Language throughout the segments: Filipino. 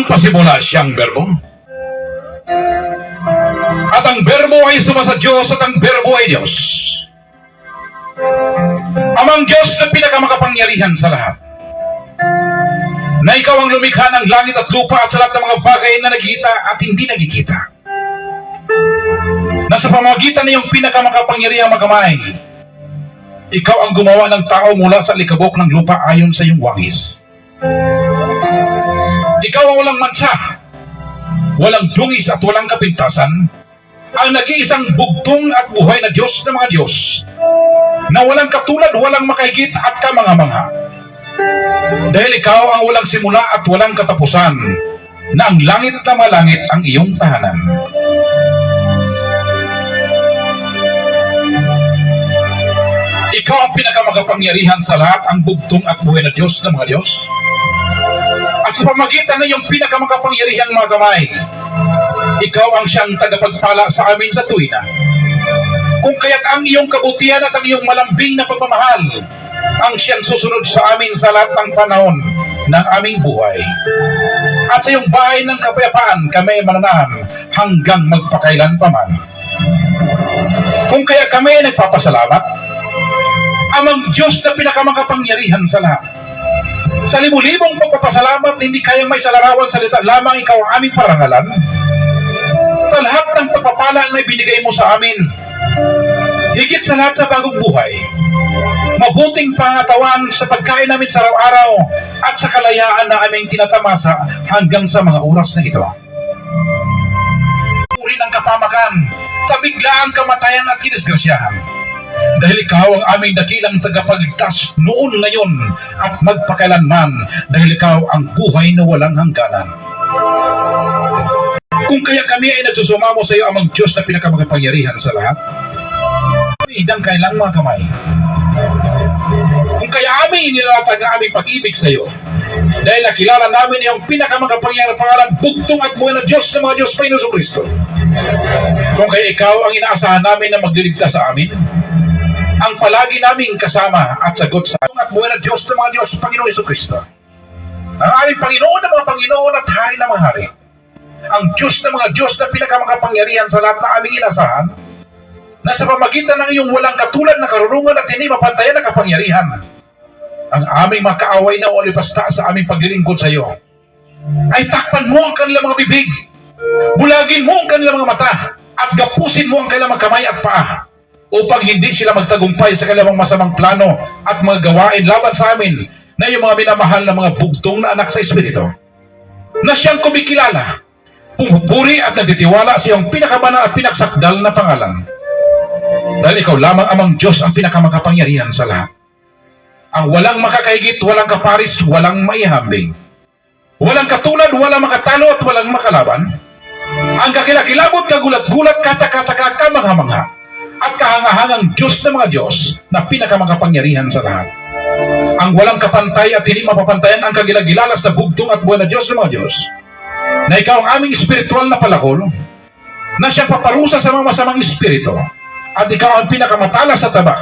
nagpasimula siyang berbo. At ang berbo ay suma sa Diyos at ang berbo ay Diyos. Amang Diyos na pinakamakapangyarihan sa lahat. Na ikaw ang lumikha ng langit at lupa at sa lahat ng mga bagay na nagkita at hindi nagkikita. Na sa pamamagitan na iyong pinakamakapangyarihang magamay, ikaw ang gumawa ng tao mula sa likabok ng lupa ayon sa iyong wangis. Ikaw ang walang mansa, walang dungis at walang kapintasan, ang nag-iisang bugtong at buhay na Diyos ng mga Diyos, na walang katulad, walang makahigit at kamangha-mangha. Dahil ikaw ang walang simula at walang katapusan, na ang langit na malangit ang iyong tahanan. Ikaw ang pinakamakapangyarihan sa lahat, ang bugtong at buhay na Diyos ng mga Diyos. At sa pamagitan ng iyong pinakamakapangyarihang mga kamay, ikaw ang siyang tagapagpala sa amin sa tuwina. Kung kaya't ang iyong kabutihan at ang iyong malambing na pagmamahal ang siyang susunod sa amin sa lahat ng panahon ng aming buhay. At sa iyong bahay ng kapayapaan kami mananahan hanggang magpakailan pa man. Kung kaya kami ay nagpapasalamat, amang Diyos na pinakamakapangyarihan sa lahat. Sa libu-libong pagpapasalamat, hindi kayang may salarawan salita lamang ikaw ang aming parangalan. Sa lahat ng pagpapala na ibinigay mo sa amin, higit sa lahat sa bagong buhay, mabuting pangatawan sa pagkain namin sa araw-araw at sa kalayaan na aming tinatamasa hanggang sa mga oras na ito. Puri ng kapamakan sa biglaang kamatayan at kinisgrasyahan. Dahil ikaw ang aming dakilang tagapagligtas noon, ngayon at magpakailanman, dahil ikaw ang buhay na walang hangganan. Kung kaya kami ay nagsusumamo sa iyo, amang Diyos na pinakamakapangyarihan sa lahat, idang kailang mga kamay. Kung kaya amin inilatag ang aming pag-ibig sa iyo, dahil nakilala namin iyong pinakamakapangyarihan pangalan, bugtong at buhay na Diyos ng mga Diyos, Panginoon Jesucristo. Kung kaya ikaw ang inaasahan namin na magliligtas sa amin, ang palagi naming kasama at sagot sa at buhay na Diyos ng mga Diyos, Panginoon Jesucristo. Ang aming Panginoon ng mga Panginoon at Hari ng mga Hari. Ang Diyos ng mga Diyos na pinakamakapangyarihan sa lahat na aming inasahan, na sa pamagitan ng iyong walang katulad na karunungan at hindi mapantayan na kapangyarihan, ang aming makaaway na walipasta sa aming paglilingkod sa iyo, ay takpan mo ang kanilang mga bibig, bulagin mo ang kanilang mga mata, at gapusin mo ang kanilang mga kamay at paa, upang hindi sila magtagumpay sa kanilang masamang plano at mga gawain laban sa amin na yung mga minamahal na mga bugtong na anak sa Espiritu, na siyang kumikilala, pumupuri at nagtitiwala sa iyong pinakabanal at pinaksakdal na pangalan. Dahil ikaw lamang amang Diyos ang pinakamakapangyarihan sa lahat. Ang walang makakahigit, walang kaparis, walang maihambing. Walang katulad, walang makatalo at walang makalaban. Ang kakilakilabot, kagulat-gulat, katakataka, kamangha-mangha, at kahangahangang Diyos ng mga Diyos na pinakamakapangyarihan sa lahat. Ang walang kapantay at hindi mapapantayan ang kagilagilalas na bugtong at buwan na Diyos ng mga Diyos, na ikaw ang aming espiritual na palakol, na siyang paparusa sa mga masamang espiritu, at ikaw ang pinakamatalas na tabak,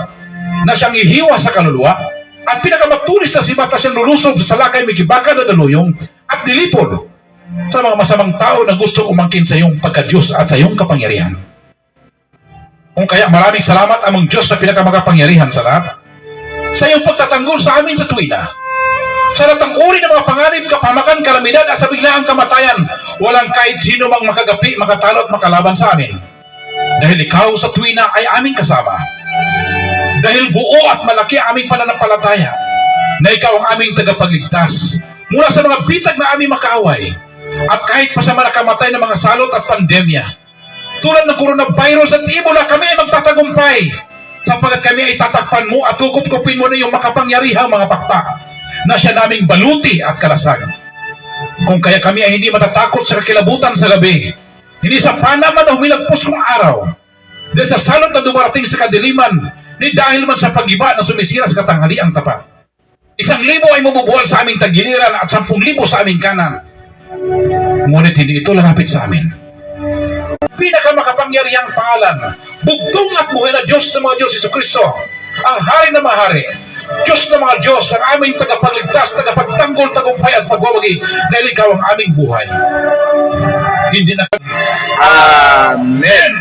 na siyang ihiwa sa kaluluwa, at pinakamatulis na sibat na siyang lulusob sa lakay may kibaka na daluyong, at nilipod sa mga masamang tao na gustong umangkin sa iyong pagka-Diyos at sa iyong kapangyarihan. Kung kaya maraming salamat amang Diyos na pinakamakapangyarihan sa lahat, sa iyong pagtatanggol sa amin sa tuwina, sa lahat ng uri ng mga panganib, kapamakan, kalamidad at sa biglaang kamatayan, walang kahit sino mang makagapi, makatalo at makalaban sa amin. Dahil ikaw sa tuwina ay aming kasama. Dahil buo at malaki ang aming pananampalataya, na ikaw ang aming tagapagligtas mula sa mga bitag na aming makaaway, at kahit pa sa mga nakamatay na mga salot at pandemya, tulad ng coronavirus at Ebola, kami ay magtatagumpay sapagkat kami ay tatakpan mo at kukup-kupin mo na yung makapangyarihang mga pakpak na siya naming baluti at kalasag. Kung kaya kami ay hindi matatakot sa kakilabutan sa gabi, hindi sa panaman na humilagpos ng araw, dahil sa salot na dumarating sa kadiliman, ni dahil man sa pag-iba na sumisira sa katanghaliang tapat. 1,000 ay mabubuhal sa aming tagiliran at 10,000 sa aming kanan. Ngunit hindi ito lalapit sa amin. Pinakamakapangyarihang pangalan, bugtong at buhay na Diyos ng mga Diyos, Jesucristo, ang Hari na mahari, Diyos na mga Diyos, ang aming tagapagligtas, tagapagtanggol, tagumpay at pagwawagi, dahil ikaw ang aming buhay. Hindi na. Amen.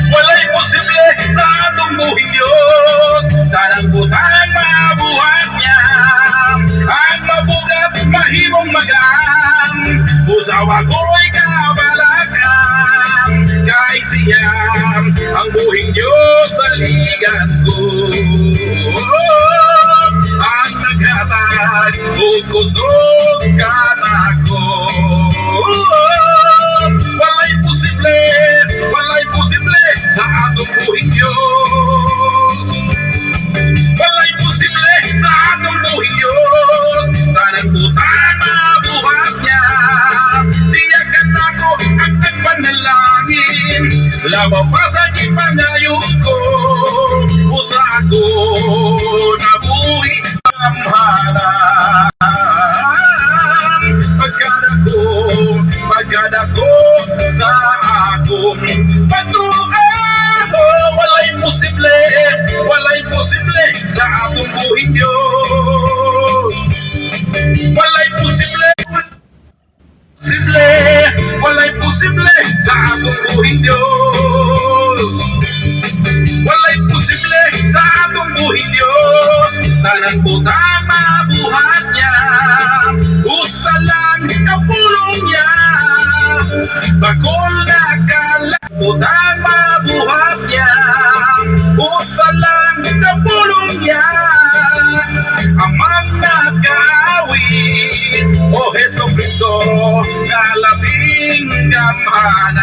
Walay posible sa atong buhing Diyos. Tanang butang mabuhat niya. Ang mabugat mahimong magaan. Usawa ko'y kabalakan. Kay siya ang buhing Diyos sa ligan ko. Ang naghatag o kusog ka na ko. Walay posible sa atong buhing Diyos. Walay posible sa atong buhing Diyos. Tanang butang mabuhat niya. Siya katako ang nagpanalangin. Labaw pa sa ipangayon ko. Usa ako nabuhi amhanan. Pagkadako sa akong patuan. Walay posible sa atong buhing Diyos. Walay posible sa atong buhing Diyos. Walay posible sa atong buhing Diyos. Tanang butang mabuhat niya. Usa lang kapulong niya. Bakol na butang mabuhat niya. Usa lang kapulong niya. Amang nagawin o Heso Kristo na labing gamhanan.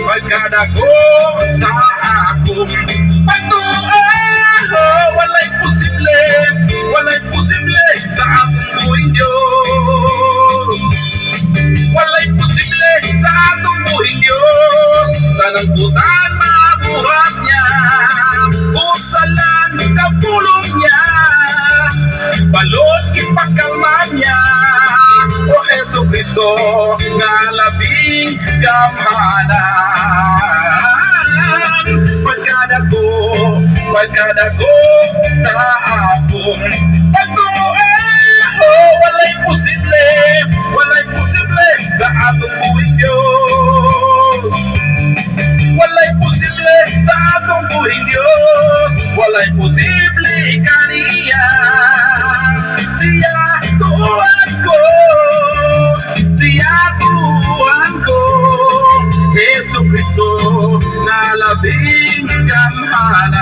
Pagkadako sa akong patuan. Walay posible sa atong buhing Diyos. Walay posible sa atong buhing Diyos. Tanang butang mabuhat niya. Usa lang kapulong niya. Balot ipakalman niya. O Heso Kristo nga labing gamhanan. Pagkadako sa akong patuan. Walay posible sa atong buhing Diyos. Walay posible sa atong buhing Diyos. Walay posible kaniya. Siya tuhan ko. Heso Kristo na labing gamhanan.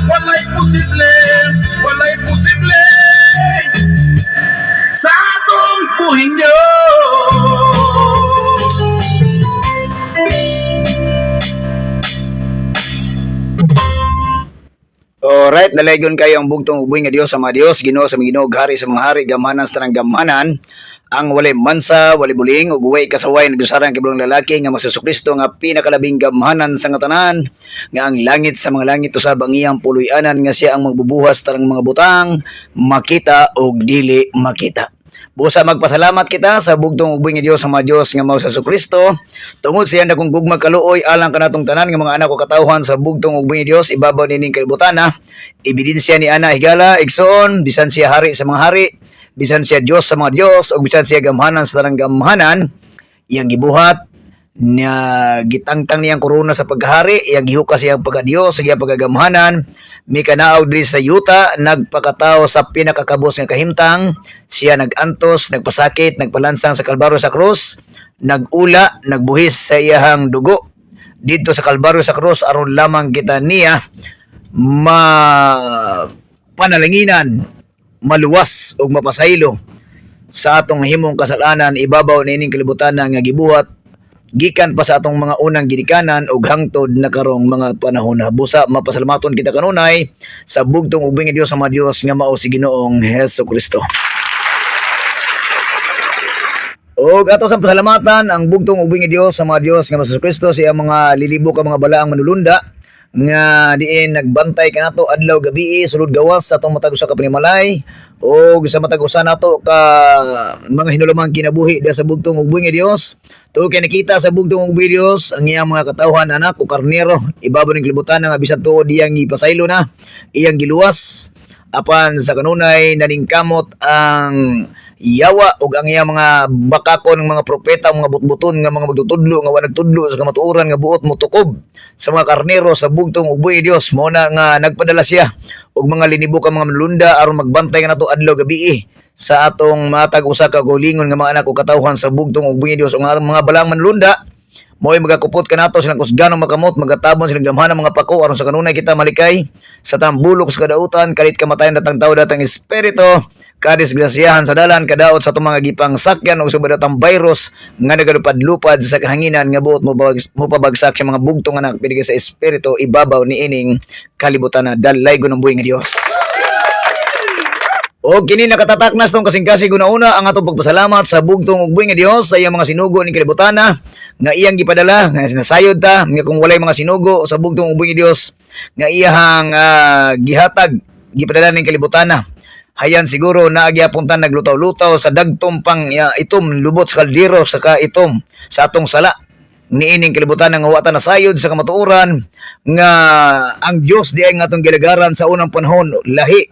Walay posible sa atong buhing Diyos. Alright, dalaygon kayo ang bugtong uboy nga Dios sa mga Dios, Ginoo sa mga Ginoo, hari sa mga hari, gamhanan sa tanang gamhanan. Ang walay mansa, walay buling, ug way kasaway nagdusarang kibulang lalaki nga Hesus Kristo nga pinakalabing gamhanan sa ngatanan, nga ang langit sa mga langit usab ang iyang puloy-anan nga siya ang magbubuhas tarang mga butang, makita ug dili makita. Busa magpasalamat kita sa bugtong uboy nga Dios sa mga Dios nga mao sa Hesus Kristo. Tungod siya na kung gugma kaluoy alang kanatong tanan nga mga anak ko katawhan sa bugtong uboy nga Dios, ibabaw nining kalibutana. Ebidensya ni ana higala igsoon, bisan siya hari sa mga hari, bisan siya Dios sa mga Dios, o bisan siya gamhanan sa tanang gamhanan, iyang gibuhat na gitangtang niyang korona sa paghari, iyang gihukas siyang pagka-Dios, iyang pagkagamhanan, may kanaaw diri sa yuta, nagpakatao sa pinakakabos nga kahimtang, siya nagantos, nagpasakit, nagpalansang sa Kalbaryo sa krus, nagula, nagbuhis sa iyahang dugo dito sa Kalbaryo sa krus aron lamang kita niya panalanginan, maluwas o mapasaylo sa atong himong kasalanan ibabaw niining kalibutan nga gibuhat gikan pa sa atong mga unang ginikanan ug hangtod na karong mga panahon na busa mapasalamaton kita kanunay sa bugtong ubing nga Dios sa mga Dios nga mao si Ginoong Hesukristo. Og ato sa pasalamatan ang bugtong ubing nga Dios sa mga Dios nga Hesukristo siya mga lilibo ka mga balaang manulunda nga diin nagbantay kanato adlaw gabi sulod gawas sa atong matag usa ka panimalay o sa matag usa nato ka mga hinulumang kinabuhi da sa bugtong ubing nga Dios. Tuo kay nakita sa bugtong ubing nga Dios ang iyang mga katawhan anak o karnero ibabaw ning kalibutan nga bisan tuod diyang ipasaylo na iyang giluwas apan sa kanunay naningkamot ang yawa ug ang iyang mga bakakon ng mga propeta mga butbuton nga mga magtutudlo nga wa nagtudlo sa kamatuoran nga buot motukob sa mga karnero sa bugtong ubing nga Dios mo na nga nagpadala siya og mga linibo ka mga manlunda aron magbantay kanato adlaw gabi sa atong matag usa ka gulingon nga mga anak o katawhan sa bugtong ubing nga Dios ug mga balang manlunda mo'y magakupot kanato silang kusganong makamot magatabon silang gamhanang mga pako aron sa kanunay kita malikay sa tambulok sa kadautan kalit kamatayon datang tao datang espiritu kadisgrasyahan sa dalan kadaot sa itong mga gipang sakyan o subad atang virus nga nagalupad-lupad sa kahanginan nga buot mo pabagsak sa mga bugtong anak pinigay sa espiritu ibabaw ni ining kalibutan na dalay gunong buhay nga Dios. O kini nakatataknas tong kasing-kasing una ang atong pagpasalamat sa bugtong ug buhay nga Dios sa iyang mga sinugo ni kalibutan nga iyang gipadala nga sinasayod ta nga kung walay mga sinugo sa bugtong ug buhay nga Dios nga iyang gihatag gipadala ning kalibutan hayan siguro naagyapuntan naglutaw-lutaw sa dagtong pang itom lubot sa kaldero sa kaitom sa atong sala niining kalibutan nga wa ta nasayod sa kamatuoran nga ang Dios di ay nga atong gilagaran sa unang panahon lahi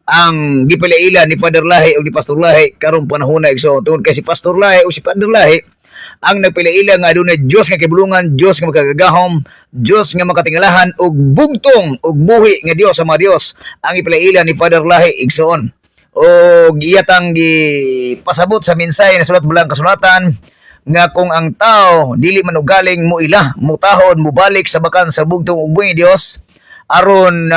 ang gipalaila ni Father Lahi o ni Pastor Lahi karong panahon na igsoon tungod kay si Pastor Lahi o si Father Lahi ang nagpalaila nga adunay Dios nga kibulungan, Dios nga magagagahom, Dios nga makatingalahan og bugtong og buhi nga Dios sa mga Dios ang ipalaila ni Father Lahi igsoon og iyatang gipasabot sa mensahe na sulat bulang kasulatan nga kung ang tao dili man ugaling muila mutahon mubalik sa bakan sa bugtong ug buhi nga Dios aron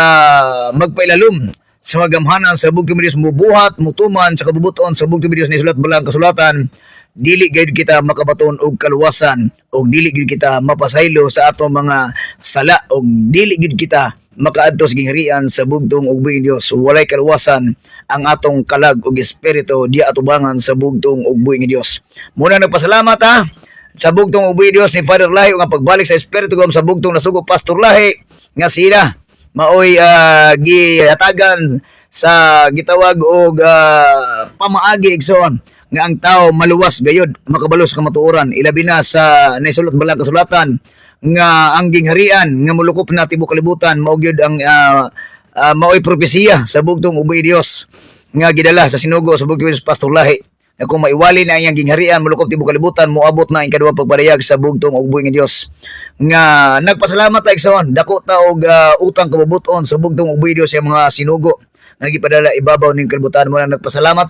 magpailalom sa magamhanan sa bugtong Dios mubuhat mutuman sa kabubuton sa bugtong Dios ni sulat balang kasulatan dili gayud kita makabaton og kaluwasan og dili gayud kita mapasaylo sa atong mga sala og dili gayud kita makaadto sa gingharian sa bugtong ug buhi nga Dios walay kaluwasan ang atong kalag ug espiritu diya atubangan sa bugtong ug buhi nga Dios. Muna nagpasalamat sa bugtong ug buhi nga Dios ni Father Lahi nga pagbalik sa espiritu gam sa bugtong nasugo Pastor Lahi nga sila maoy gihatagan sa gitawag og pamaagi igsoon nga ang tao maluwas gayud makabalo sa kamatuoran ilabi na sa naisulat balang kasulatan nga ang gingharian nga mulukop na tibuok kalibutan mao gyud ang maoy propesiya sa bugtong ug buhi Dios nga gidala sa sinugo sa bugtong Dios Pastor Lahi na kung maiwali na iyang gingharian mulukop tibuok kalibutan moabot na ang ikaduhang pagpadayag sa bugtong ug buhi nga Dios nga nagpasalamat ta igsoon dako ta og utang kabubuton sa bugtong ug buhi Dios sa mga sinugo nga gipadala ibabaw ning kalibutan mo na nagpasalamat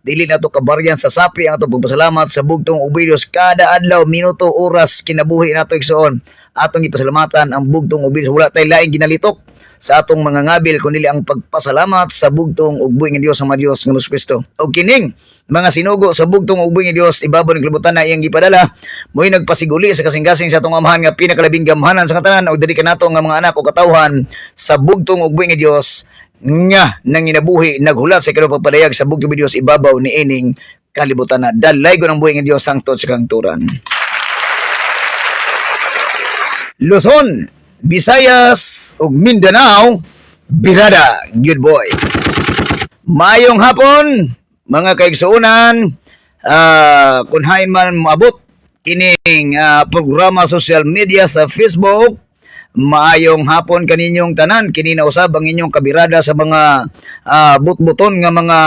dili na to kabaryan sa sapi ang atong pagpasalamat sa bugtong ug buhi Dios kada adlaw minuto oras kinabuhi nato igsoon atong gipasalamatan ang bugtong ug buhi Dios wala tay laing ginalitok sa atong mga ngabil kundi ang pagpasalamat sa bugtong ug buhi nga Dios sa mga Dios nga Kristo og kining mga sinugo sa bugtong ug buhi nga Dios ibabaw ning kalibutan na iyang gipadala mo'y nagpasiguli sa kasing-kasing sa atong amahan nga pinakalabing gamhanan sa katanan og diri kanato nga mga anak o katawhan sa bugtong ug buhi nga Dios nga nanginabuhi naghulat sa ikaduhang pagpadayag sa bugtong ug Dios ibabaw ni ining kalibutan na dalay ko ng buhi nga Dios sangtod sa kangturan. Luzon, Visayas ug Mindanao birada good boy. Mayong hapon mga kaigsuonan kunhain man moabot kining programa social media sa Facebook. Maayong hapon kaninyong tanan kini na usab ang inyong kabirada sa mga butbuton nga mga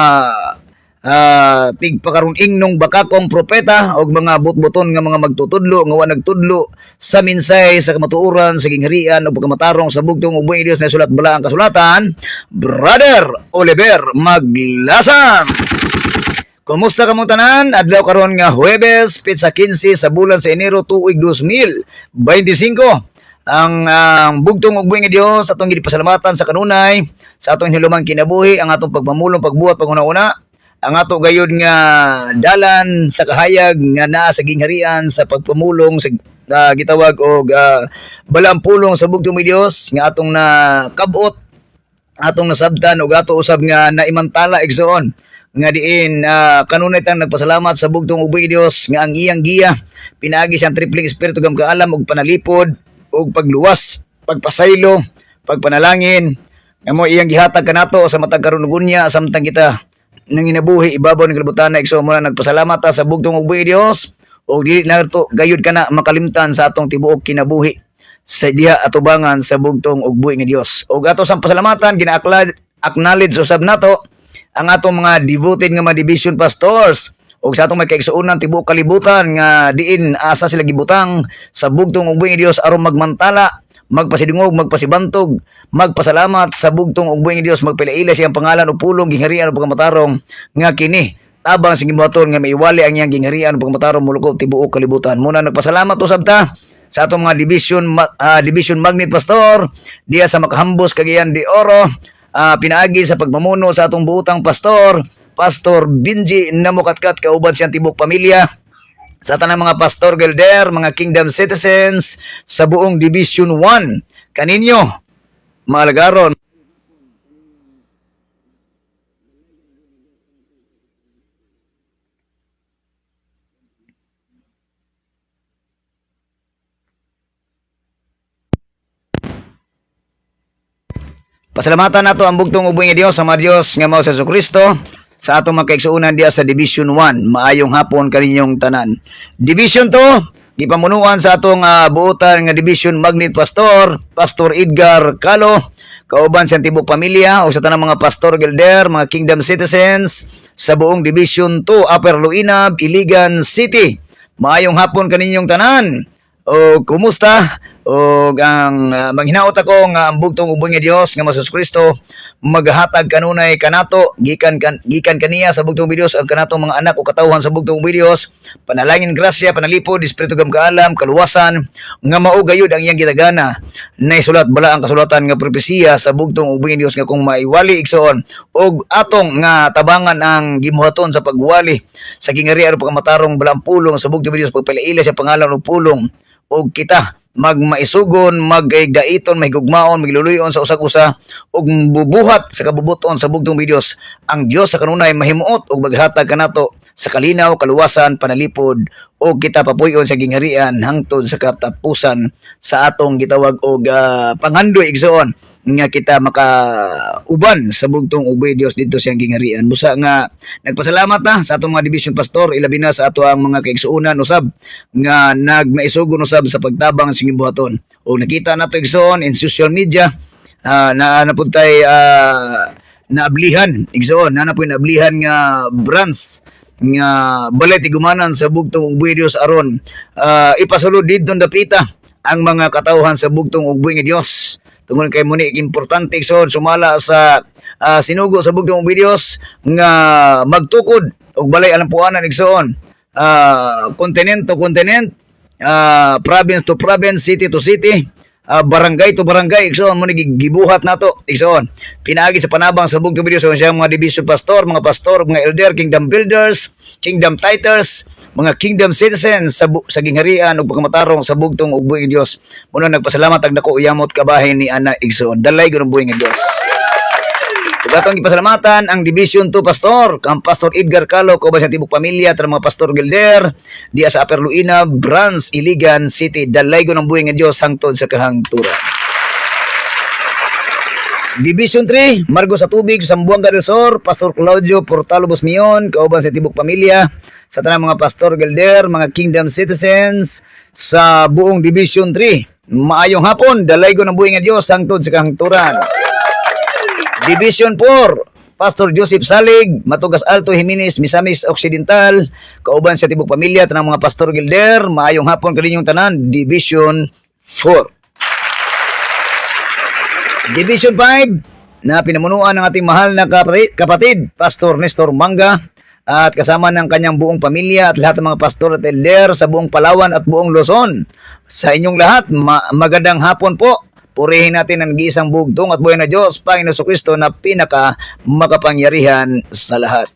tigpakaron ingnog bakakong propeta og mga butbuton nga mga magtutudlo nga wa nagtudlo sa minsay sa kamatuoran sa gingharian ug pagkamatarong sa bugtong ug buhi Dios na sulat balaang kasulatan Brother Oliver Maglasan. Kumusta ka mong tanan? Adlaw karon nga Huwebes, pitsa 15 sa bulan sa Enero tuig 2025. Ang bugtong ug buhi nga Dios atong gipasalamatan sa kanunay sa atong hinulumang kinabuhi ang atong pagmamulong pagbuhat panguna-una ang ato gayud nga dalan sa kahayag nga naa sa gingharian sa pagpamulong sa gitawag og balang pulong sa bugtong ni Dios nga atong nakabot, atong nasabtan ug ato usab nga naimantala igsoon nga diin kanunay tang nagpasalamat sa bugtong ubay Dios nga ang iyang giya pinaagi siyang tripling espiritu gam kaalam ug panalipod ug pagluwas, pagpasaylo, pagpanalangin nga mo iyang gihatag kanato sa matag karon ug unya samtang kita nanginabuhi ibabaw ng kalibutan na igsoon mo na nagpasalamat ta sa bugtong ubay Dios ug dili na to gayud kana makalimtan sa atong tibuok kinabuhi sa diha atubangan sa bugtong ug buhi nga Dios. Ug ato sang pasalamatan gina-acknowledge usab nato ang atong mga devoted nga mga division pastors ug sa atong may kaigsuonan tibuok kalibutan nga diin asa sila gibutang sa bugtong ug buhi nga Dios aron magmantala, magpasidungog, magpasibantog, magpasalamat sa bugtong ug buhi nga Dios, magpailaila siyang pangalan ug pulong gingharian ug pagmatarong nga kini tabang sa gibuhaton nga maiwali ang iyang gingharian ug pagmatarong mulukop tibuok kalibutan. Muna nagpasalamat usab ta sa atong mga division magnet pastor diya sa Makahambos, Cagayan de Oro, pinaagi sa pagmamuno sa atong buutang pastor Benji Namukatkat kauban siyang tibok pamilya, sa tanang mga pastor Gelder, mga kingdom citizens sa buong Division 1 kaninyo mga alagaron. Pasalamatan nato ang bugtong ubay nga Dios sa mga Dios nga mao sa Kristo sa atong magkaigsuonan diya sa Division 1. Maayong hapon kaninyong tanan. Division 2 gipamunuan sa atong buotan nga Division Magnet Pastor Edgar Calo kauban sa tibok pamilya o sa tanang mga pastor Gelder, mga kingdom citizens sa buong Division 2 Upper Luinab, Iligan City. Maayong hapon kaninyong tanan. O kumusta? O ang manghinaot ako nga ang bugtong ubay nga Dios nga Hesus Kristo maghatag kanunay kanato gikan kaniya sa bugtong Dios ang kanatong mga anak o katawhan sa bugtong Dios, panalangin, grasya, panalipod, espiritu gam kaalam, kaluwasan nga mao gayud ang iyang gitagana. Naisulat bala ang kasulatan nga propesiya sa bugtong ubay nga Dios nga kung maiwali igsoon og atong nga tabangan ang gimuhaton sa pagwali sa gingharian ug pagmatarong balang pulong sa bugtong Dios, pagpailaila sa pangalan ug pulong og kita magmaisugon, magdaiton, mahigugmaon, magluluyon sa usag-usa ug bubuhat sa kabubuton sa bugtong Dios. Ang Dios sa kanunay mahimuot ug maghatag kanato sa kalinaw, kaluwasan, panalipod ug kita papuyon sa gingharian hangtod sa katapusan sa atong gitawag og panghandoy igsoon nga kita makauban sa bugtong ubay Dios dito siyang gingharian. Busa nga nagpasalamat ta sa atong mga division pastor, ilabi na sa ato ang mga kaigsuonan usab nga nagmaisugon usab sa pagtabang sa buhaton. O nakita nato igsoon in social media na napuntay naablihan igsoon, napoy naablihan nga branch nga balay tigumanan sa bugtong ubay Dios aron ipasulod didto dapita ang mga katawhan sa bugtong ubay nga Dios. Tungod kay muni importante igsoon sumala sa sinugo sa bugtong ubay Dios nga magtukod og balay alampuanan igsoon, continent to continent, province to province, city to city, barangay to barangay igsoon mo gibuhat nato igsoon pinaagi sa panabang sa bugtong Dios sa siyang mga division pastor, mga pastor, mga elder, kingdom builders, kingdom titers, mga kingdom citizens sa gingharian ug pagmatarong sa bugtong ug buhi nga Dios. Muna nagpasalamat ang dako uyamot kabahin ni ana igsoon, dalay gyud buhi nga Dios. Ug atong gipasalamatan ang Division 2 pastor kang Pastor Edgar Calo kauban sa tibok pamilya tra mga pastor Gelder diya sa Upper Luina Branch, Iligan City. Dalay gyud ang buhi nga Dios hangtod sa kahangturan. Division 3 Margo sa Tubig, Zamboanga del Sur, Pastor Claudio Portalo Busmion kauban sa tibok pamilya sa tanang mga pastor Gelder, mga kingdom citizens sa buong Division 3. Maayong hapon, dalay gyud ang buhi nga Dios hangtod sa kahangturan. Division 4 Pastor Joseph Salig, Matugas Alto, Jimenez, Misamis Occidental, kauban sa tibok pamilya tanang mga pastor Gelder. Maayong hapon kaninyong tanan. Division 4. Division 5 na pinamunuan ng ating mahal na kapatid Pastor Nestor Manga at kasama ng kanyang buong pamilya at lahat ng mga pastor at elder sa buong Palawan at buong Luzon. Sa inyong lahat, magandang hapon po. Purihin natin ang nag-iisang bugtong at buhay na Diyos, Panginoon Kristo na pinaka makapangyarihan sa lahat.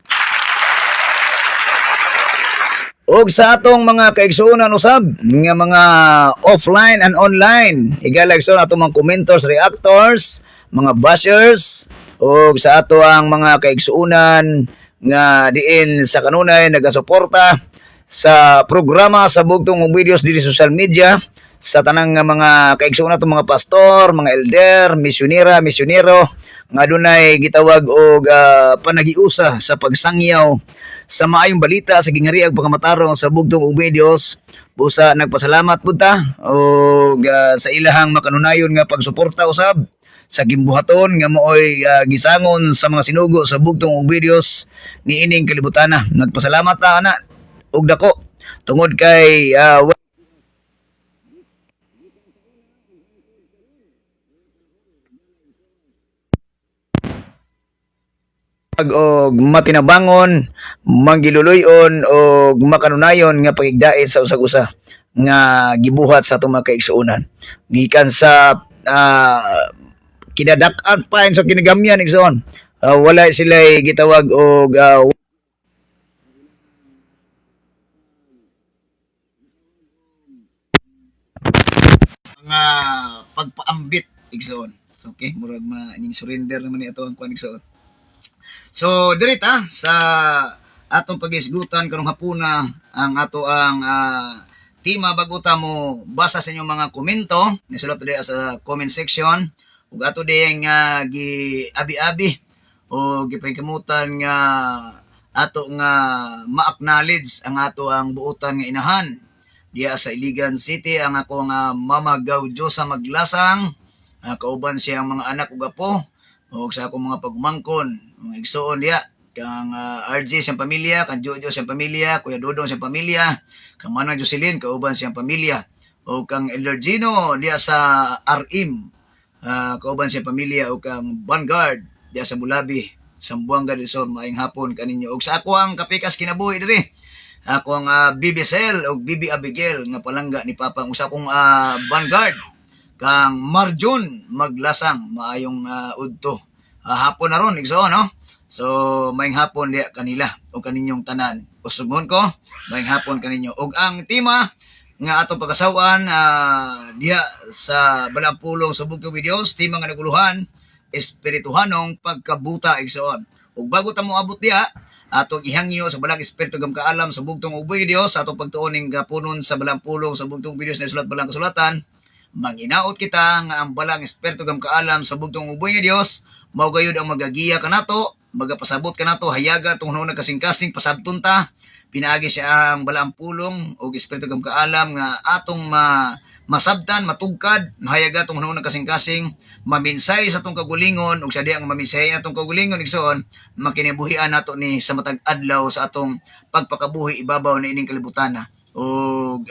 Og sa atong mga kaigsuonan usab nga mga offline and online, igalag sa atong mga commenters, reactors, mga bashers, og sa ato ang mga kaigsuonan nga diin sa kanunay nagasuporta sa programa sa bugtong videos diri sa social media, sa tanang nga mga kaigsuonan atong mga pastor, mga elder, misyonera, misyonero nga adunay gitawag og panagiusa sa pagsangyaw sa maayong balita sa gingariag pagkamatarong sa bugtong ug videos. Busa nagpasalamat pud ta og sa ilahang makanunayon nga pagsuporta usab sa gimbuhaton nga mooy gisangon sa mga sinugo sa bugtong ug videos niining kalibutana. Nagpasalamat ta ana og dako tungod kay og matinabangon, manggiluluyon og makanunayon nga pagigdait sa usag-usa nga gibuhat sa atong mga kaigsuonan. Gikan sa kinadak-an pa sa kinagamyan igsoon. Wala sila gitawag og mga pagpaambit igsoon. So, okay, murag ning surrender naman ni ato ang kuan igsoon. So dirita sa atong pagisgutan karong hapuna ang ato ang tema bago ta mo basa sa inyong mga komento nisulat diha sa comment section ug ato ding gi abi-abi o gipangkamutan nga ato nga ma-acknowledge ang ato ang buotan nga inahan diha sa Iligan City ang ako nga Mama Gaudiosa Maglasang, kauban siyang mga anak ug apo o sa akong mga pagmangkon, mga igsoon diya, kang RJ siyang pamilya, kang Jojo siyang pamilya, Kuya Dodong siyang pamilya, kang Manang Jocelyn, kauban siyang pamilya, o kang Elder Gino diya sa RM, kauban siyang pamilya, o kang Vanguard diya sa Bulabi, Sambuanga del Sur, maayong hapon kaninyo. O sa ako ang kapikas kinabuhi diri, ako ang Bibi Sel o Bibi Abigail nga palangga ni Papa, usa akong Vanguard, kang Marjon Maglasang, maayong udto hapon na ron igsoon no. So maayong hapon diya kanila o kaninyong tanan usubon ko, maayong hapon kaninyo. Og ang tema nga atong pagasawan diya sa Balampulong sa bugtong videos, tema nga naguluhan espirituhanong pagkabuta igsoon. Ug bago ta mo abot diya atong ihangyo sa balang espiritu gam kaalam sa bugtong videos, sa atong pagtuon ning gapunon sa Balampulong sa bugtong videos na sulat balang kasulatan, manginaot kita nga ang balang espiritu gam kaalam sa bugtong uboy nga Dios mao gayud ang magagiya kanato, magapasabot kanato hayaga tungod na kasing-kasing pasabton ta pinaagi siya ang balang pulong o espiritu gam kaalam nga atong masabtan, matugkad, mahayaga tungod na kasing-kasing maminsay sa atong kagulingon ug sa di ang maminsay atong kagulingon igsoon makinibuhian nato ni sa matag adlaw sa atong pagpakabuhi ibabaw na ining kalibutan ug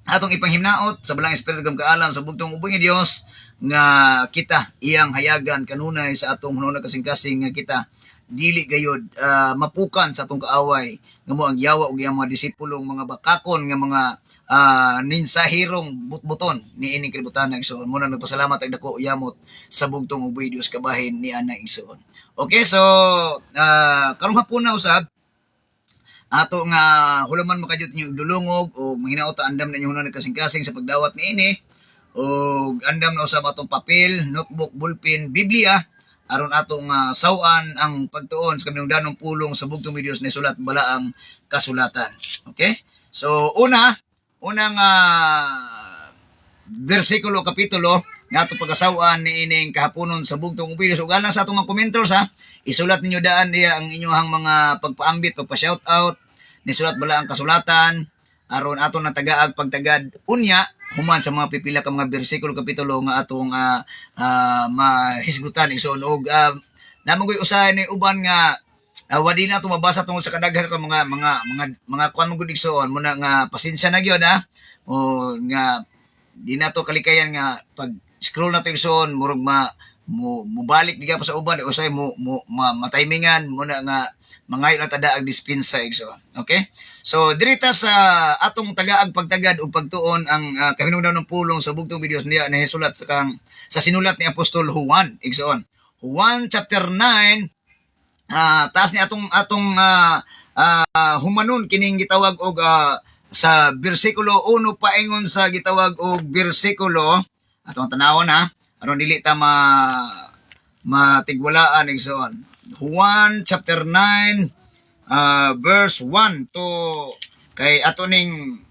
atong ipanghimnaot sa balang espiritu gam kaalam sa bugtong ubos nga Dios nga kita iyang hayagan kanunay sa atong hunona kasing-kasing nga kita dili gayud mapukan sa atong kaaway nga mo ang yawa ug iyang mga disipulong mga bakakon nga mga ninsahirong butbuton ni ining kalibutan igsoon. Muna nagpasalamat ag dako yamot sa bugtong ubos Dios kabahin ni ana igsoon. Okay, so karong hapon na usab ato nga hulaman makadiyot ninyo dulungog o manghinaot andam na inyo hunan kasing-kasing sa pagdawat niini o andam na usab atong papel, notebook, ballpen, Biblia aron atong sawan ang pagtuon sa kanundanong pulong sa bugtong videos ni sulat balaang kasulatan. Okay? So unang bersikulo kapitulo nga ato pagasawan ni ining kahaponon sa bugtong videos ug alang sa atong mga komentors isulat ninyo daan diya ang inyong mga pagpaambit, pagpa-shout out ni sulat bala ang kasulatan aron aton natagaag pagtagad unya human sa mga pipila ka mga bersikulo kapitulo nga atong mahisgutan igsoon og namangoy usahay ni uban nga wadi na ato mabasa tungod sa kadaghan ka mga kuan mo gud igsoon muna nga pasensya na gyud o nga di na to kalikayan nga pag scroll na to igsoon murag mubalik diga pa sa uban usay matimingan muna nga mangayo na tada ag dispensa igsoon. Okay? So dirita sa atong tagaag pagtagad ug pagtuon ang kahinungdanon ng pulong sa bugtong videos niya na hisulat sa sinulat ni Apostol Juan igsoon. Juan chapter 9 taas ni atong humanon kining gitawag og sa bersikulo 1 paingon sa gitawag og bersikulo atong tanawon ha aron dili ta matigwalaan igsoon. Juan chapter 9 verse 1 to kay ato ning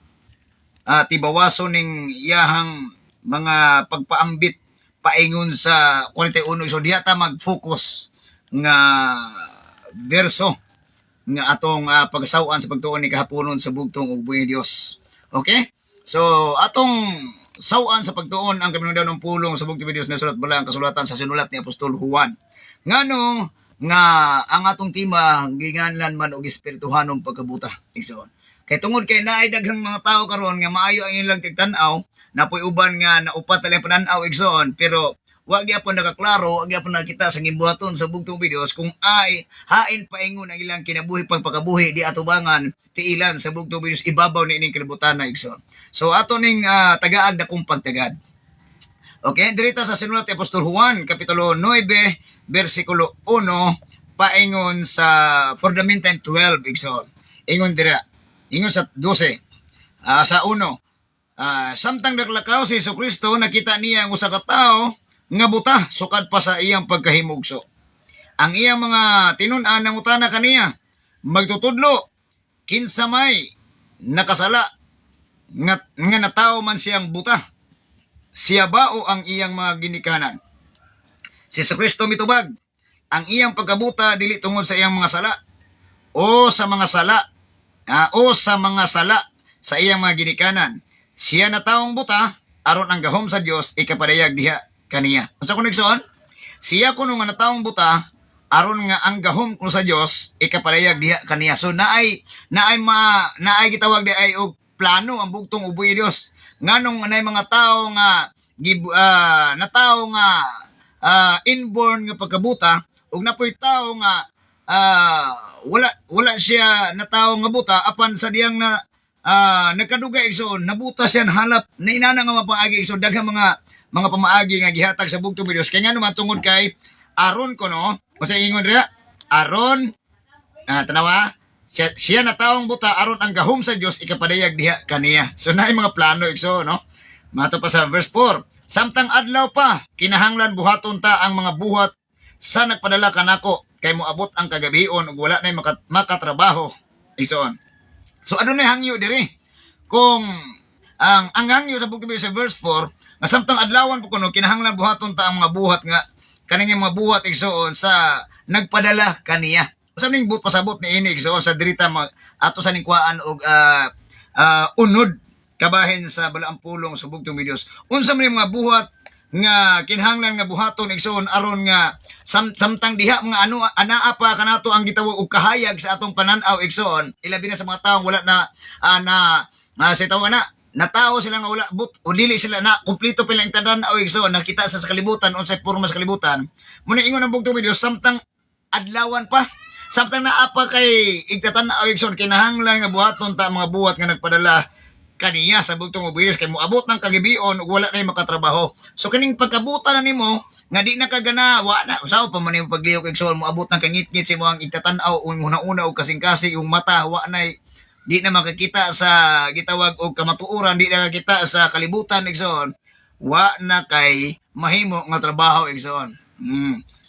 tibawaso ning iyahang mga pagpaambit paingon sa 41 so diha ta mag-focus nga verso nga atong pagasawan sa pagtuon ni kahaponon sa bugtong ug buhi Dios. Okay? So atong sawan sa pagtuon ang kaminungdan ng pulong sa bugtong ni Dios na sulat bala ang kasulatan sa sinulat ni Apostol Juan. Ngano nga ang atong tema ginganlan man og espirituhanong pagkabuta. Igsoon. Kay tungod kay naay daghang mga tao karon nga maayo ang ilang tigtan-aw, napoy uban nga naupat na panan-aw igsoon, pero wag gyapon nakaklaro, wag gyapon nakita sa gimbuhaton sa bugtong videos kung ay hain paingon ang ilang kinabuhi pagpakabuhi di atubangan tiilan sa bugtong videos ibabaw ni ining kalibutan na igsoon. So ato ning tagaag na kung pagtagad. Okay, dirita sa sinulat ni Apostol Juan kapitulo 9 bersikulo 1 paingon sa for the meantime 12 igsoon. Ingon dira ingon sa 12 sa 1 samtang naglakaw si Jesucristo nakita niya ang usa ka tawo nga buta sukad pa sa iyang pagkahimugso. Ang iyang mga tinun-an ng utana kaniya magtutudlo kinsa may nakasala nga natawo man siyang buta. Siya ba o ang iyang mga ginikanan? Si Jesucristo mitubag ang iyang pagkabuta dili tungod sa iyang mga sala o sa mga sala sa iyang mga ginikanan. Siya na taong buta aron ang gahom sa Dios ikapadayag diha kaniya. Unsa kun igsoon? Siya kuno nga nataong buta aron nga ang gahom ko sa Dios ikapadayag diha kaniya. So naay gitawag di ay og plano ang bugtong uboy Dios. Nganong anay mga tao nga natawo nga inborn nga pagkabuta ug napoy tao nga wala siya natawo nga buta apan sa diyang na nagkaduga igsoon nabuta siya halap na inana nga mapaagi igsoon daghang mga pamaagi nga gihatag sa bugtong Dios kay ngano matungod kay aron ko no unsa ingon diha aron tanawa siya na taong buta aron ang gahom sa Dios ikapadayag diha kaniya. So naay mga plano igsoon no. Mato pa sa verse 4 samtang adlaw pa kinahanglan buhaton ta ang mga buhat sa nagpadala kanako kay moabot ang kagabion ug wala nay makatrabaho igsoon. So ano na hangyo diri? Kung ang hangyo sa bugtong sa verse 4 nga samtang adlawan po kuno kinahanglan buhaton ta ang mga buhat nga kaning mga buhat igsoon sa nagpadala kaniya. Usa ning buot pasabot ni ini igsoon sa dirita ato sa ningkuan og unod kabahin sa balaang pulong sa bugtong Dios. Unsa man mga buhat nga kinahanglan nga buhaton igsoon aron nga samtang diha mga anaa pa kanato ang gitawag og kahayag sa atong panan-aw igsoon ilabi na sa mga tawo wala na sa tawo na natao sila nga wala o dili sila na kumpleto pa lang tanan-aw igsoon nakita sa kalibutan unsay porma sa kalibutan muna ingon ang bugtong Dios samtang adlawan pa samtang naa pa kay igtatan-aw igsoon kinahanglan nga buhaton ta mga buhat nga nagpadala kaniya sa bugtong Dios kay moabot ng kagibion ug wala nay makatrabaho. So kaning pagkabuta na nimo nga di na kagana wa na usaw pa man imong paglihok igsoon moabot ng kangit-ngit sa imong igtatan-aw ug una-una og kasing-kasing ug mata wa nay di na makakita sa gitawag og kamatuoran di na makakita sa kalibutan igsoon wa na kay mahimo nga trabaho igsoon.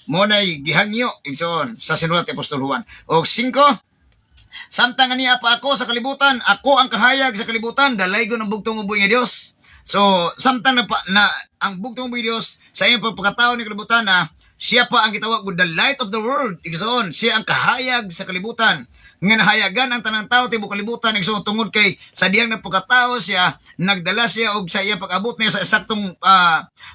Mo nay gihangyo igsoon sa sinulat ni Apostol Juan. Og 5 samtang aniya pa ako sa kalibutan, ako ang kahayag sa kalibutan, dalaygon ang bugtong uboy nga Dios. So, samtang na ang bugtong uboy Dios sa iyang pagkatao ni kalibutan na siya pa ang gitawag og the light of the world. Igsoon, siya ang kahayag sa kalibutan. Nga nahayagan ang tanang tao tibuok kalibutan igsoon tungod kay sa diyang napagkatao siya, nagdala siya og sa iyang pag-abot niya sa eksaktong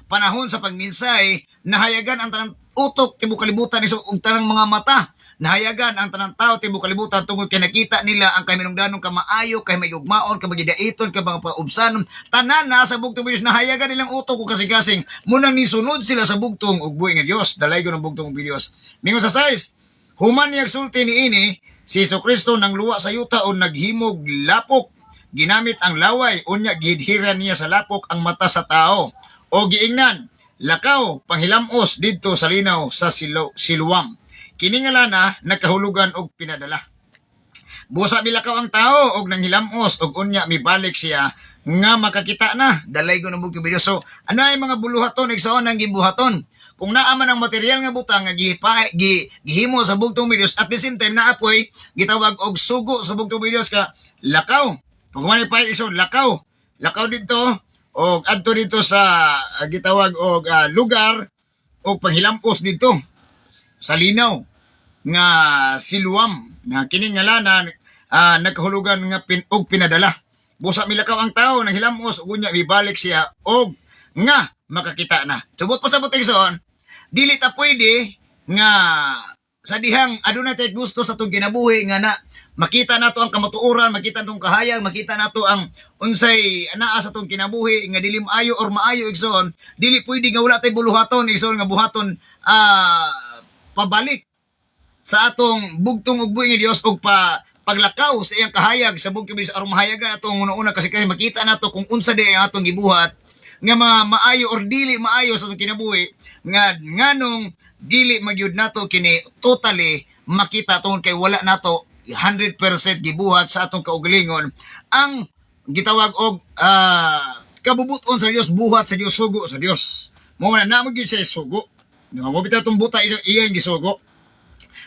panahon sa pagminsay, nahayagan ang tanang utok tibuok kalibutan igsoon og tanang mga mata. Nahayagan ang tanang tao tibuok kalibutan tungod kay nakita nila ang kaminungdanong kamaayo kay may ugmaon kay magidaiton kay mga paubsanon tanan na sa bugtong Dios nahayagan nilang utok ug kasing-kasing munang nisunod sila sa bugtong ug buhi nga Dios dalaygon ang bugtong Dios. Mingon sa 6 human niya sulti niini si Jesucristo nang luwa sa yuta o naghimog lapok ginamit ang laway unya gidhiran niya sa lapok ang mata sa tao o giingnan lakaw panghilamos didto sa linaw sa Siluam. Kini nga lana nagkahulugan og pinadala. Busa bilakaw ang tao og nanghilamos og unya mibalik siya nga makakita na. Dalay ko ng bugtong video. So, ano ay mga buluhaton igsoon ang gibuhaton? Kung naa man ang material nga butang nga gihimo sa bugtong videos at the same time naapoy gitawag og sugo sa bugtong videos ka lakaw. Pag man pa igsoon lakaw. Lakaw dito og adto dito sa gitawag og lugar og panghilamos dito sa linaw nga siluam nga kining ngalanan nagkahulugan nga og pinadala. Busa milakaw ang tao nang hilamos ug unya mibalik siya og nga makakita na. Subot pa sa butigson, dili ta pwede nga sa dihang aduna tay gusto sa tong kinabuhi nga na makita nato ang kamatuoran, makita natong kahayag, makita nato ang unsay anaa sa tong kinabuhi nga dili maayo or maayo igsoon, dili pwede nga wala tay buluhaton igsoon nga buhaton pabalik sa atong bugtong ug buhi nga Dios og paglakaw sa iyang kahayag sa bugtong Dios aron mahayagan ato ang una kasi makita nato kung unsa di ang atong gibuhat nga maayo or dili maayo sa atong kinabuhi nga nganong dili magyud nato kini totally makita tungod kay wala nato 100% gibuhat sa atong kaugalingon ang gitawag og kabubuton sa Dios, buhat sa Dios, sugo sa Dios. Mo na namo gyud siya sugo. Mo bitaw tong buta iyang gisugo.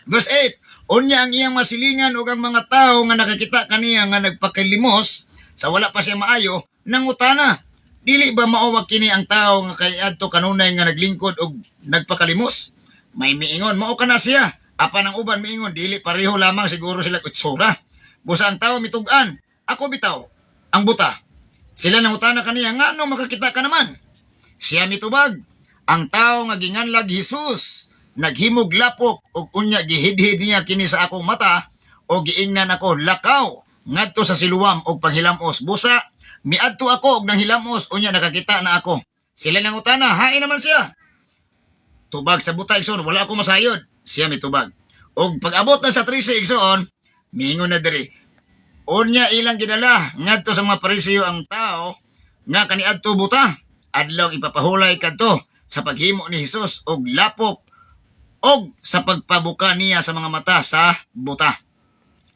Verse 8, unya ang iyang masilingan ug ang mga tao nga nakakita kaniya nga nagpakilimos sa wala pa siya maayo nangutana. Dili ba maawag kini ang tao nga kay adto kanunay nga naglingkod og nagpakalimos? May miingon mao kana siya. Apan ang uban miingon dili pareho lamang siguro sila utsura. Busa ang tao mitug-an. Ako bitaw ang buta. Sila nangutana kaniya ngano makakita ka naman? Siya mitubag. Ang tao nga ginganlag Hesus naghimog lapok ug unya gihidhid niya kini sa akong mata o giingnan ako lakaw ngadto sa siluwam og panghilamos. Busa miadto ako og nanghilamos unya nakakita na ako. Sila nangutana hain naman siya. Tubag sa buta igsoon wala ako masayod. Siya mitubag. Og pag-abot na sa 13 igsoon miingon na diri. Unya ilang gidala ngadto sa mga Parisiyo ang tao nga kaniadto buta adlaw ipapahulay kadto sa paghimo ni Hesus og lapok og sa pagpabuka niya sa mga mata sa buta.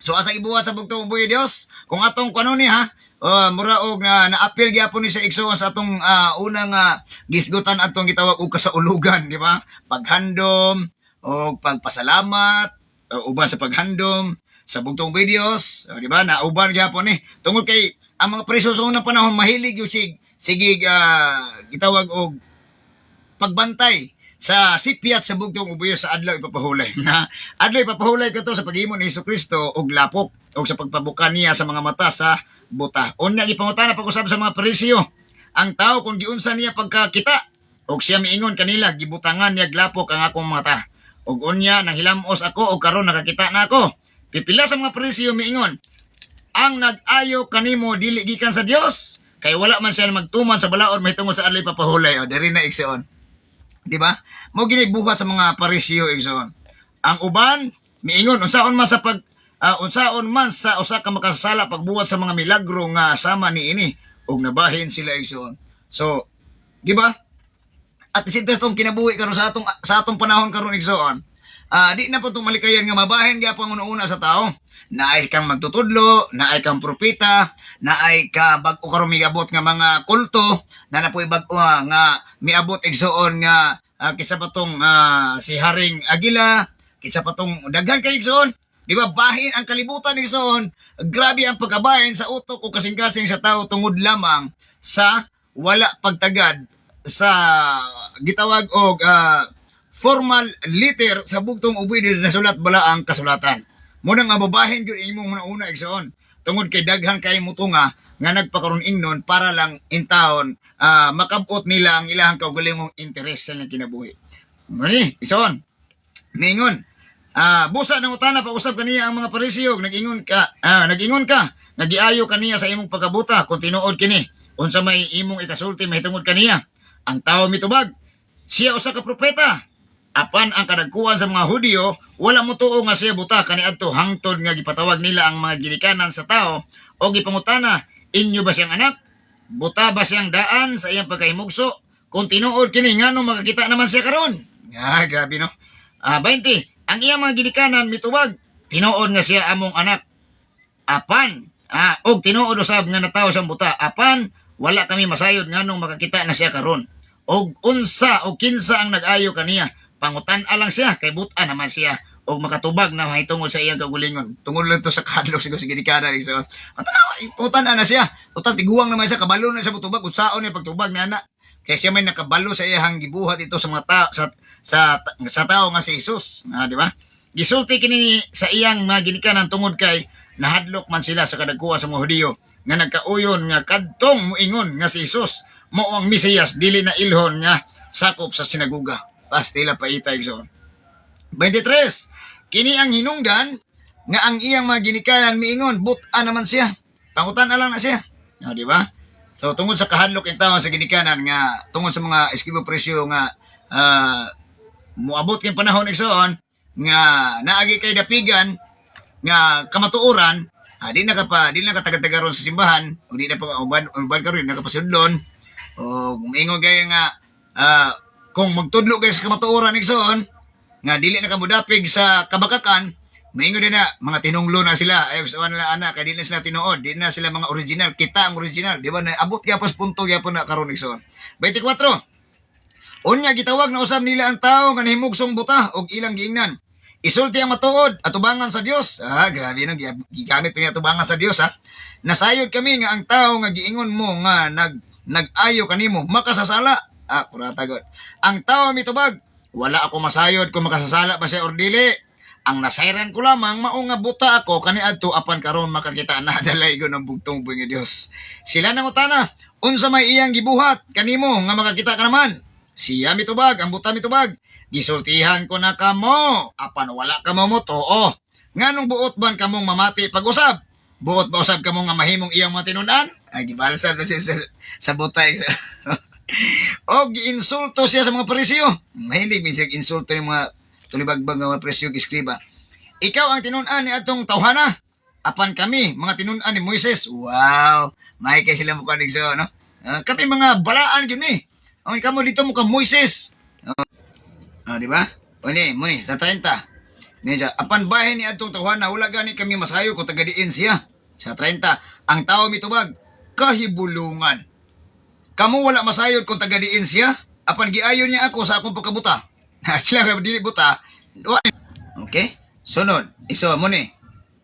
So asa ibuhat sa bugtong buhi Dios kung atong kuno ni mura og na-appeal gyapon ni sa igsoon sa atong unang gisgutan atong gitawag og kasaulugan, di ba? Paghandom o pagpasalamat uban sa paghandom sa bugtong videos, di ba? Nauban gyapon ni tungod kay ang mga preso sa unang panahon mahilig yung sige gitawag og pagbantay sa sipiat sa bugtong ubuyo sa adlaw ipapahulay. Adlaw ipapahulay kadto sa paghimo ni Jesucristo og lapok og sa pagpabuka niya sa mga mata sa buta. Unya gipangutana pag-usab sa mga Parisiyo ang tao kung giunsa niya pagkakita og siya miingon kanila gibutangan niya glapok ang akong mata. Og unya nanghilamos ako og karon nakakita na ako. Pipila sa mga Parisiyo miingon ang nag-ayo kanimo dili gikan sa Dios kay wala man siya magtuman sa balaod mahitungod sa adlaw ipapahulay. O diri na igsoon. Di ba? Mo ginibuhat sa mga Parisiyo igsoon. Ang uban miingon unsaon man sa usa ka makasala pagbuhat sa mga milagro nga sama niini ug nabahin sila igsoon. So, di ba? At isito itong kinabuhi karon sa atong panahon karon igsoon. Di na po itong malikayan nga mabahin gyapon una sa tao. Naay kang magtutudlo, naay kang propeta, naay ka bag-o karon miabot nga mga kulto, na napoy bag-o nga miabot igsoon nga kisa patong si Haring Agila, kisa patong daghan kay igsoon. Di ba bahin ang kalibutan igsoon? Grabe ang pagkabahin sa utok o kasing-kasing sa tao tungod lamang sa wala pagtagad sa gitawag og formal letter sa bugtong ubuy na sulat bala ang kasulatan. Muna nga babahin yun imong una igsoon. Tungod kay daghan kay mutunga nga nagpakaroon ingnon para lang intahon makabot nila ang ilahang kaugalingong interes sa kinabuhi. Muni, igsoon. Ningon. Busa ng utana pag-usab kaniya ang mga Parisiyo nag-ingon ka nagiayo kaniya sa imong pagkabuta kung tinuod kini unsa may imong ikasulti mahitungod kaniya. Ang tao mitubag siya usa ka propeta. Apan ang kadagkuan sa mga Hudyo, wala mo tuo nga siya buta kaniadto hangtod nga gipatawag nila ang mga ginikanan sa tao o gipangutana, inyo ba siyang anak? Buta ba siyang daan sa iyang pagkahimugso? Kung tinuod kini ngano makakita naman siya karon? Grabe no. 20. Ang iyang mga ginikanan mitubag, tinuod nga siya among anak. apan og tinuod usab nga natawo sa buta apan wala kami masayod nganong makakita na siya karon. Og unsa o kinsa ang nag-ayo kaniya, pangutan-a lang siya kay buta naman siya og makatubag na mahitungod sa iyang kagulingon. Tungod lang to sa kadlok siguro sa ginikada ni so. Ang tanaw pangutan-a na siya. Total tiguang naman siya, kabalo na siya pagtubag, unsaon niya pagtubag na ana. Kaya siya may nakabalo sa iyang gibuhat ito sa mga tao sa tao nga si Jesus, di ba? Gisulti kini sa iyang mga ginikanan tungod kay nahadlok man sila sa kadagkuha sa mga Hudiyo nga nagkauyon nga kadtong muingon nga si Jesus mao ang Mesiyas dili na ilhon nga sakop sa sinaguga. Pastila paitay so. 23. Kini ang hinungdan nga ang iyang mga ginikanan miingon but-an naman siya. Pangutan lang na siya. Di ba? So tungod sa kahadlok ang tao sa ginikanan nga tungod sa mga eskibo presyo nga muabot kay panahon igsoon nga naagi kay dapigan nga kamatuoran, di na katagad-tagaron sa simbahan, o di na pa uban karon nakapasudlon, o umingon kayo nga kung magtudlo kayo sa kamatuoran igsoon nga dili na kamudapig sa kabakakan, maingon din na mga tinunglo na sila, ayaw sa nila anak, kaya di na sila tinuod, di na sila mga original, kita ang original, di ba? Abot gyapon punto gyapon na karon igsoon. 24. Unya gitawag na usab nila ang tao nga nahimugsong buta og ilang giingnan. Isulti ang matuod atubangan sa Dios. Grabe no, gigamit pa niya atubangan sa Dios ha. Nasayod kami nga ang tao nga giingon mo nga nag-ayo kanimo makasasala. Kurata god. Ang tao mitubag, wala ako masayod kung makasasala ba siya or dili. Ang nasayran ko lamang mao nga buta ako kaniadto apan karon makakita na dalay ko ng bugtong buhi nga Dios. Sila nang utana, unsa may iyang gibuhat kanimo nga makakita ka naman. Siya mitubag, ang buta mitubag. Gisultihan ko na kamo, apan wala kamo mo too. Nganong buot ban kamong mamati pag-usab? Buot ba usab kamo nga mahimong iyang mga tinunan? Gibalsan na siya sa butay. O giinsulto siya sa mga Pariseo. Mahilig min siya insulto ng mga tulibagbag nga mga Pariseo giskriba. Ikaw ang tinunan ni atong tawhana, apan kami mga tinunan ni Moises. Wow, may kay sila mukha digso, no? Kami mga balaan gyud ni. Ang kamo dito mukha Moises. Di ba? Muni, sa 30. Medyo, apan bahin ni atong tawhana, wala gani kami masayo kung tagadiin siya. Sa 30, ang tao mitubag, kahibulungan. Kamu wala masayod kung tagadiin siya, apan giayon niya ako sa akong pagkabuta. Sila nga dili buta. Okay? Sunod, iso muni.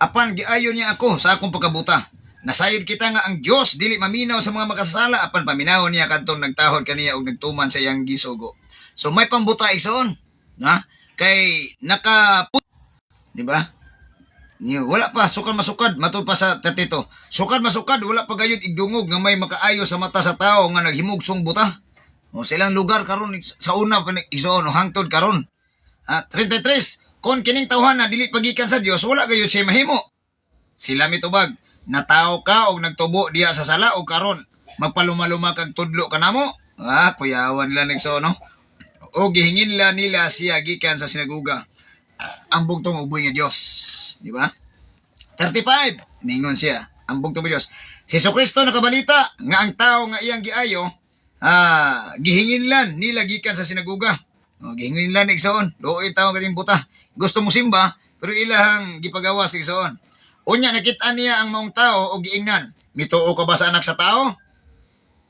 Apan giayon niya ako sa akong pagkabuta. Nasayod kita nga ang Dios dili maminaw sa mga makasasala apan paminawon niya kadtong nagtahod kaniya og nagtuman sa iyang gisugo. So may pambuta igsoon, ha? Kay di ba? Wala pa sukad masukad matud pa sa tatito. Sukad masukad wala pa gayud igdungog nga may makaayo sa mata sa tao nga naghimugsong buta. O silang lugar karon sa una pa igsoon hangtod karon. 33 kon kining tawhana dili pagikan sa Dios wala gayud siya mahimo. Sila mitubag natawo ka og nagtubo diha sa sala og karon magpaluma-luma kag tudlo kanamo. Kuyawan nila nagso no. O gihingin nila siya gikan sa sinaguga. Ang bugtong uboy nga Dios, di ba? 35 ningon siya, ang bugtong Dios. Si Jesucristo nakabalita nga ang tao nga iyang giayo, gihingin nila gikan sa sinaguga. Gihingin nila igsoon, dooy tao kating buta. Gusto mo simba, pero ilahang gipagawas igsoon. Unya nakita niya ang maong tao o giingnan, mituo ka ba sa anak sa tao?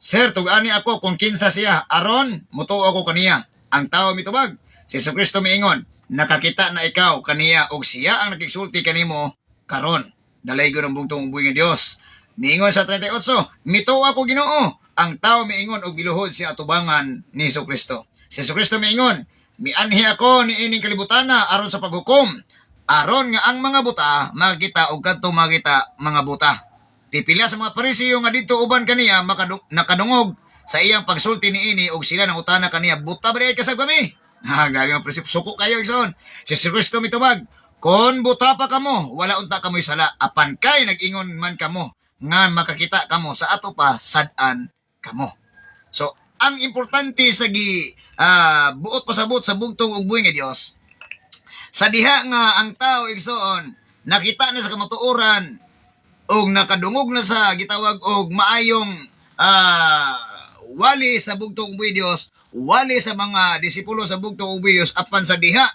Sir, tug-ani ako kung kinsa siya, aron mutuo ako kaniya. Ang tao mitubag, si Jesucristo miingon, nakakita na ikaw kaniya og siya ang nakigsulti kanimo karon. Dalay ko ng bugtong uboy nga Dios. Miingon sa 38, mituo ako Ginoo. Ang tao miingon og giluhod siya atubangan ni Jesucristo. Si Jesucristo miingon, mianhi ako ni ining kalibutana aron sa paghukom. Aron nga ang mga buta makita og kadto makita mga buta. Pipila sa mga Pariseo nga dito uban kaniya nakadungog sa iyang pagsulti niini og sila nang utana kaniya buta ba kasab kami. Grabe ang prinsip suko kayo igsoon. Si Kristo mitubag, kon buta pa kamo wala unta kamoy sala apan kay nag-ingon man kamo nga makakita kamo sa ato pa sad-an kamo. So ang importante sa buot pasabot sa bugtong ugboy nga Dios sa diha nga ang tao igsoon nakita na sa kamatuoran og nakadungog na sa gitawag og maayong wali sa bugtong uboy Dios, wali sa mga disipulo sa bugtong uboy Dios apan sa diha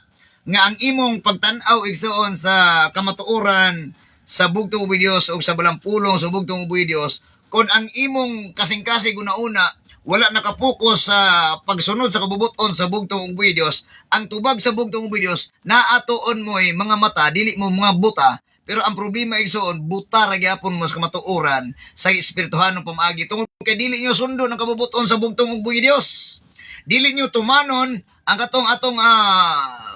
nga ang imong pagtan-aw igsoon sa kamatuoran sa bugtong uboy Dios o sa balampulong sa bugtong uboy Dios kung ang imong kasing-kasing una wala nakapokus sa pagsunod sa kabubuton sa bugtong uboy Dios, ang tubag sa bugtong uboy Dios naatoon mo mga mata dili mo mga buta. Pero ang problema igsoon, buta ra gyapon mo sa kamatuoran sa espirituhanong pamaagi tungod kay dili nyo sundo ng kabubuton sa bugtong uboy Dios. Dili nyo tumanon ang atong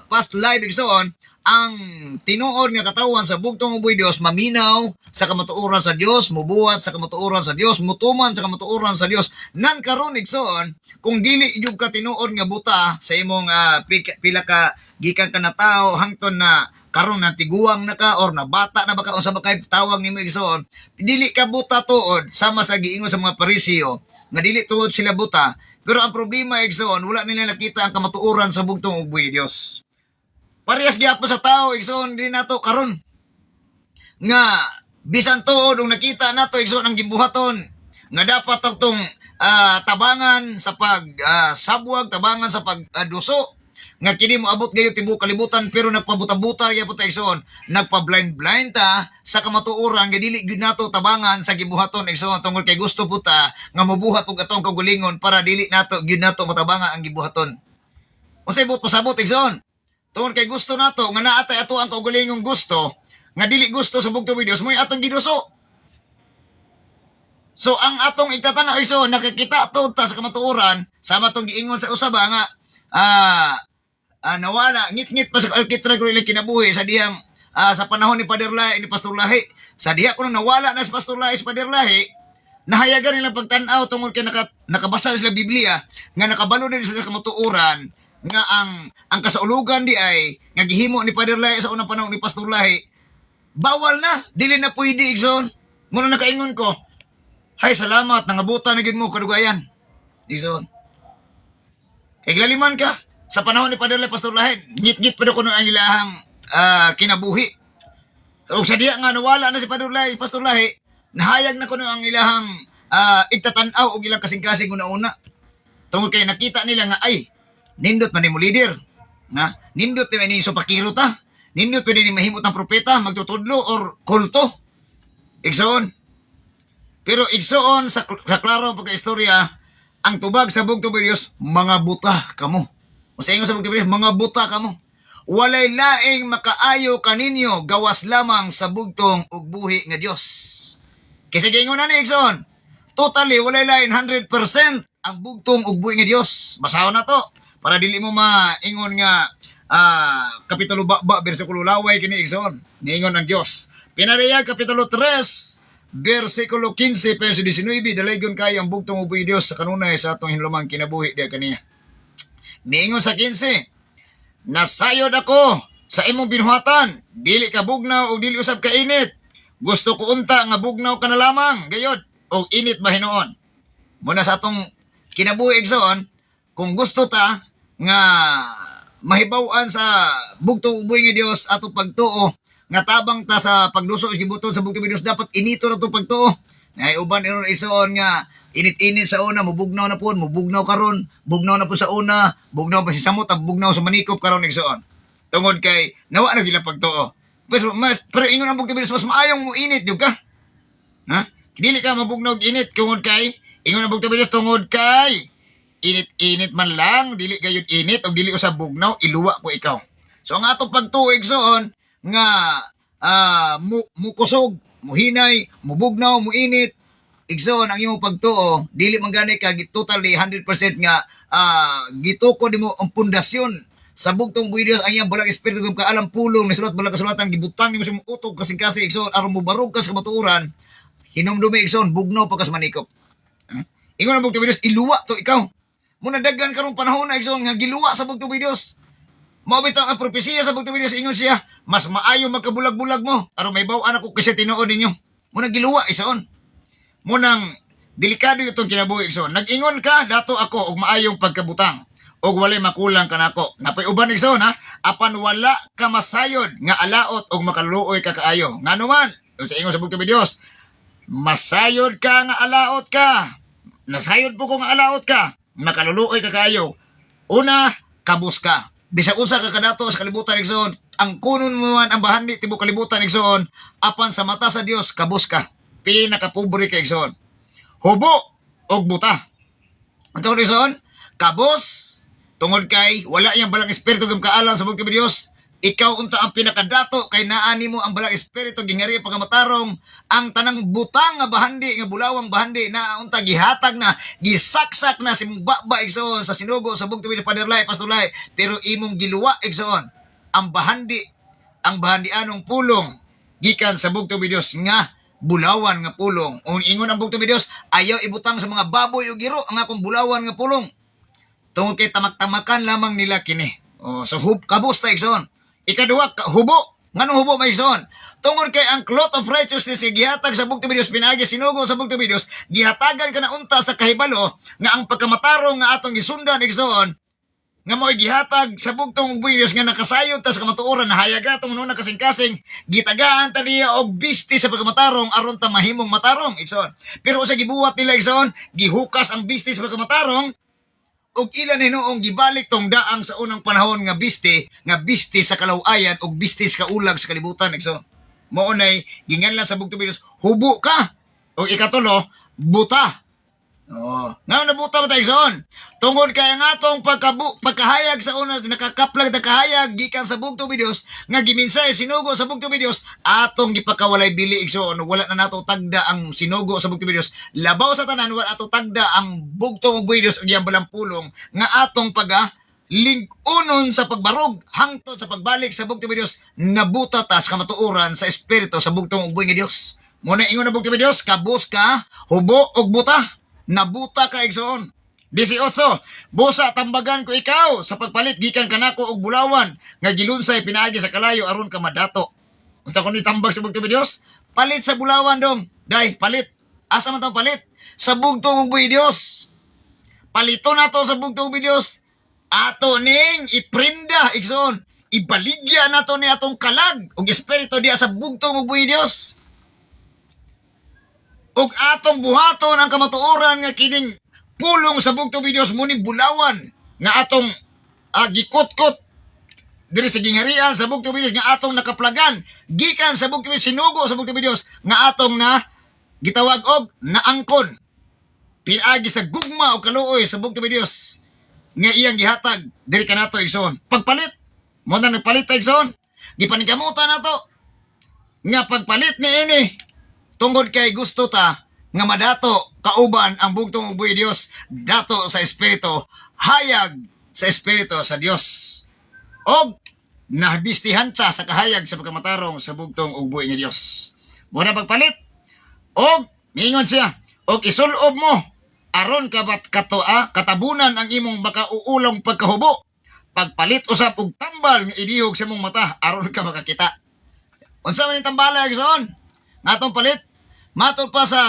past life igsoon, ang tinuod nga katawan sa bugtong uboy Dios maminaw sa kamatuoran sa Dios, mubuhat sa kamatuoran sa Dios, mutuman sa kamatuoran sa Dios. Nan karon igsoon, kung dili jud ka tinuod nga buta sa imong pila ka gikan ka na tao hangton na karon na tiguang na ka or na bata na baka unsa ba kay tawag nimo igsoon, dili ka buta tuod sama sa giingon sa mga Pariseo nga dili tuod sila buta, pero ang problema igsoon wala nila nakita ang kamatuoran sa bugtong uboy Dios. Parehas gyapon sa tao igsoon din nato karon nga bisan tuod ug nakita nato igsoon ang gibuhaton nga dapat tong tabangan sa pag sabwag, tabangan sa pagduso nga kini mo abot gayo tibuok kalibutan pero nagpabuta-buta gyapon ta igsoon, nagpa-blind ta sa kamatuoran nga dili gyud nato tabangan sa gibuhaton igsoon tungod kay gusto puta nga mobuhat og atong kaugalingon para dili nato gyud nato matabangan ang gibuhaton. Unsay buot pasabot igsoon? Tungod kay gusto nato nga naatay ato ang kaugalingong gusto nga dili gusto sa bugtong uboy Dios mo'y atong giduso. So ang atong itatanaw igsoon nakikita to ta sa kamatuoran sama tong giingon sa usaba nga nawala ngit-ngit pa sa alkitra ko ilang kinabuhi sa diyang sa panahon ni Pader Lahi ni Pastor Lahi sa diha ko nang nawala na si Pastor Lahi si Pader Lahi nahayagan nila pagtan-aw tungod kay nakabasa sila Biblia nga nakabalo din sila kamatuoran nga ang kasaulugan di ay nga gihimo ni Pader Lahi sa unang panahon ni Pastor Lahi bawal na dili na pwede igsoon muna nakaingon ko hay salamat nangabuta na gid mo kadugayan igsoon kay glaliman ka sa panahon ni Pader Lahi, Pastor Lahi, ngit-ngit pa kuno ang ilahang kinabuhi. O sa diya nga nawala na si Pader Lahi, Pastor Lahi, nahayag na kuno ang ilahang igtatanaw o ilang kasing-kasing una-una. Tungkol kay nakita nila nga, ay, nindot man ni mo leader. Nindot ni so pakiro ta. Nindot pwede ni mahimot ng propeta, magtutudlo or kulto. Igsoon. Pero igsoon sa klaro pagka-istorya, ang tubag sa bugtong uboy Dios, mga buta kamo. O sa inyo sa bugtong uboy Dios, mga buta kamo. Walay laing makaayo kaninyo, gawas lamang sa bugtong ug buhi nga Dios. Kasi gingon na ni Igsoon, totally walay lain 100% ang bugtong ug buhi nga Dios. Basahon na to para dili mo maingon nga kapitulo baba bersikulo laway kini Igsoon. Niingon ang Dios. Pinariyag kapitulo 3 versikulo 15 verso 19 dalaygon kay ang bugtong ug buhi Dios sa kanunay sa atong hinlumang kinabuhi diha kaniya. Niingon sa 15, nasayod ako sa imong binuhatan, dili ka bugnaw o dili usab ka init. Gusto ko unta nga bugnaw ka na lamang, gayod, o init ba hinuon. Muna sa atong kinabuhi Igsoon, kung gusto ta nga mahibaw-an sa bugtong uboy nga Dios ato pagtuo, nga tabang ta sa pagduso sa gibuton sa bugtong Dios dapat inito na to pagtuo. Nay uban iron Igsoon nga init-init sa una, mubugnaw na po, mubugnaw karon, bugnaw na po sa una, bugnaw pa si samot, bugnaw sa manikop karon Igsoon. Tungod kay nawa na gila pagtuo. Pero ingon ang bugtong Dios mas maayong mo init jud ka. Dili ka mabugnaw init tungod kay ingon ang bugtong Dios tungod kay init-init man lang, dili gayud init o dili usab bugnaw, iluwa ko ikaw. So ang atong pagtuo Igsoon nga mukusog, muhinay, mubugnaw, muinit, Igsoon ang imong pagtuo dili man gani ka totally 100% nga gitukod nimo ang pundasyon sa bugtong buhi Dios ang iyang balang espiritu kung kaalam pulong ni sulat balang kasulatan gibutang nimo sa imong utok kasing-kasing Igsoon aron mo barog ka sa kamatuoran hinumdumi Igsoon bugnaw pa kas manikop. Ingon ang bugtong buhi Dios iluwa to ikaw. Muna daghan karong panahon na Igsoon nga giluwa sa bugtong buhi Dios. Mao bitaw ang propesiya sa bugtong buhi Dios ingon siya mas maayo magkabulag-bulag mo aron may baw-an ako kasi tinuod ninyo. Muna giluwa Igsoon. Munang delikado itong kinabuhi Igsoon. Nag-ingon ka dato ako og maayong pagkabutang og walay makulang kanako. Napay uban Igsoon apan wala ka masayod nga alaot og makaluoy ka kaayo. Nganuman, sa ingon sa bugtong buhi Dios, masayod ka nga alaot ka. Nasayod po ko nga alaot ka, makaluluoy ka kaayo. Una, kabus ka. Bisag unsa ka kadato sa kalibutan Igsoon, ang kunon mo man ang bahandi tibok kalibutan igsoon, apan sa mata sa Dios kabus ka. Pinakapobre ka igsoon. Hubo og buta. Ang igsoon, kabus tungod kay wala yang balang espiritu gam kaalam sa bugtong Dios. Ikaw unta ang pinakadato kay naani mo ang balang espiritu gingari pagamatarong ang tanang butang nga bahandi nga bulawang bahandi na unta gihatag na gisaksak na si baba igsoon sa sinugo sa bugtong Dios paderlay pastulay pero imong giluwa igsoon ang bahandi anong pulong gikan sa bugtong Dios nga bulawan nga pulong. Ingon ang bugtong Dios ayaw ibutang sa mga baboy o giro ang akong bulawan nga pulong. Tungod kay tamak-tamakan lamang nila kini. So kabus ta igsoon. Ikaduha, hubo. Nganong hubo may igsoon? Tungod kay ang cloth of righteousness gihatag sa bugtong Dios pinagi sinugo sa bugtong Dios gihatagan ka na unta sa kahibalo nga ang pagkamatarong nga atong gisundan igsoon nga mo'y gihatag sa bugtong Dios nga nakasayod ta sa kamatuoran na hayaga tong nuna kasing-kasing gitagaan ta niya og bisti sa pagkamatarong aron ta mahimong matarong igsoon. Pero sa gibuhat nila igsoon gihukas ang bisti sa pagkamatarong ug ilan hinuong gibalik tong daang sa unang panahon nga bisti sa kalawayan ug bisti sa kaulag sa kalibutan igsoon. Mao nay ginganlan sa bugtong Dios hubo ka ug ikatulo buta. Nga nabuta ba tayo igsoon? Tungod kay ang atong pagkahayag sa una nakakaplag na kahayag gikan sa bugtong Dios nga giminsay sinugo sa bugtong Dios atong gipakawalay bili igsoon wala na nato tagda ang sinugo sa bugtong Dios labaw sa tanan wala ato tagda ang bugtong Dios ug iyang balang pulong nga atong lingkunon sa pagbarog hangtod sa pagbalik sa bugtong Dios nabuta ta sa kamatuoran sa espiritu sa bugtong ug buhi nga Dios. Muna ingon na bugtong Dios kabus ka hubo og buta. Nabuta ka igsoon. 18. Busa tambagan ko ikaw sa pagpalit gikan kanako og bulawan nga gilunsay pinaagi sa kalayo aron ka madato. Unsa kun itambag sa bugtong Dios? Palit sa bulawan dong. Day, palit. Asa man tong palit? Sa bugtong ug Dios. Palito na to sa bugtong ug Dios. Ato ning iprinda igsoon. Ibaligya na to ni atong kalag ug espiritu diya sa bugtong ug Dios. ug atong buhaton ang kamatuoran nga kining pulong sa bugtong Dios muning bulawan nga atong gikutkot diri sa gingharian sa bugtong Dios nga atong nakaplagan gikan sa bugtong Dios sinugo sa bugtong Dios nga atong na gitawag og naangkon pinaagi sa gugma o kaluoy sa bugtong Dios nga iyang gihatag diri kanato igsoon pagpalit mo na nagpalit ta igsoon gipaningkamutan nato nga pagpalit ni ini tungod kay gusto ta nga madato kauban ang bugtong ug Dios dato sa espiritu hayag sa espiritu sa Dios og nabistihan ta sa kahayag sa pagkamatarong sa bugtong ug buhi nga Dios muna pagpalit og mingon siya og isulob mo aron ka bat katabunan ang imong makauulong pagkahubo pagpalit usab og tambal nga idihog sa imong mata aron ka makakita unsa man ni tambala igsoon ngatong palit matod pa sa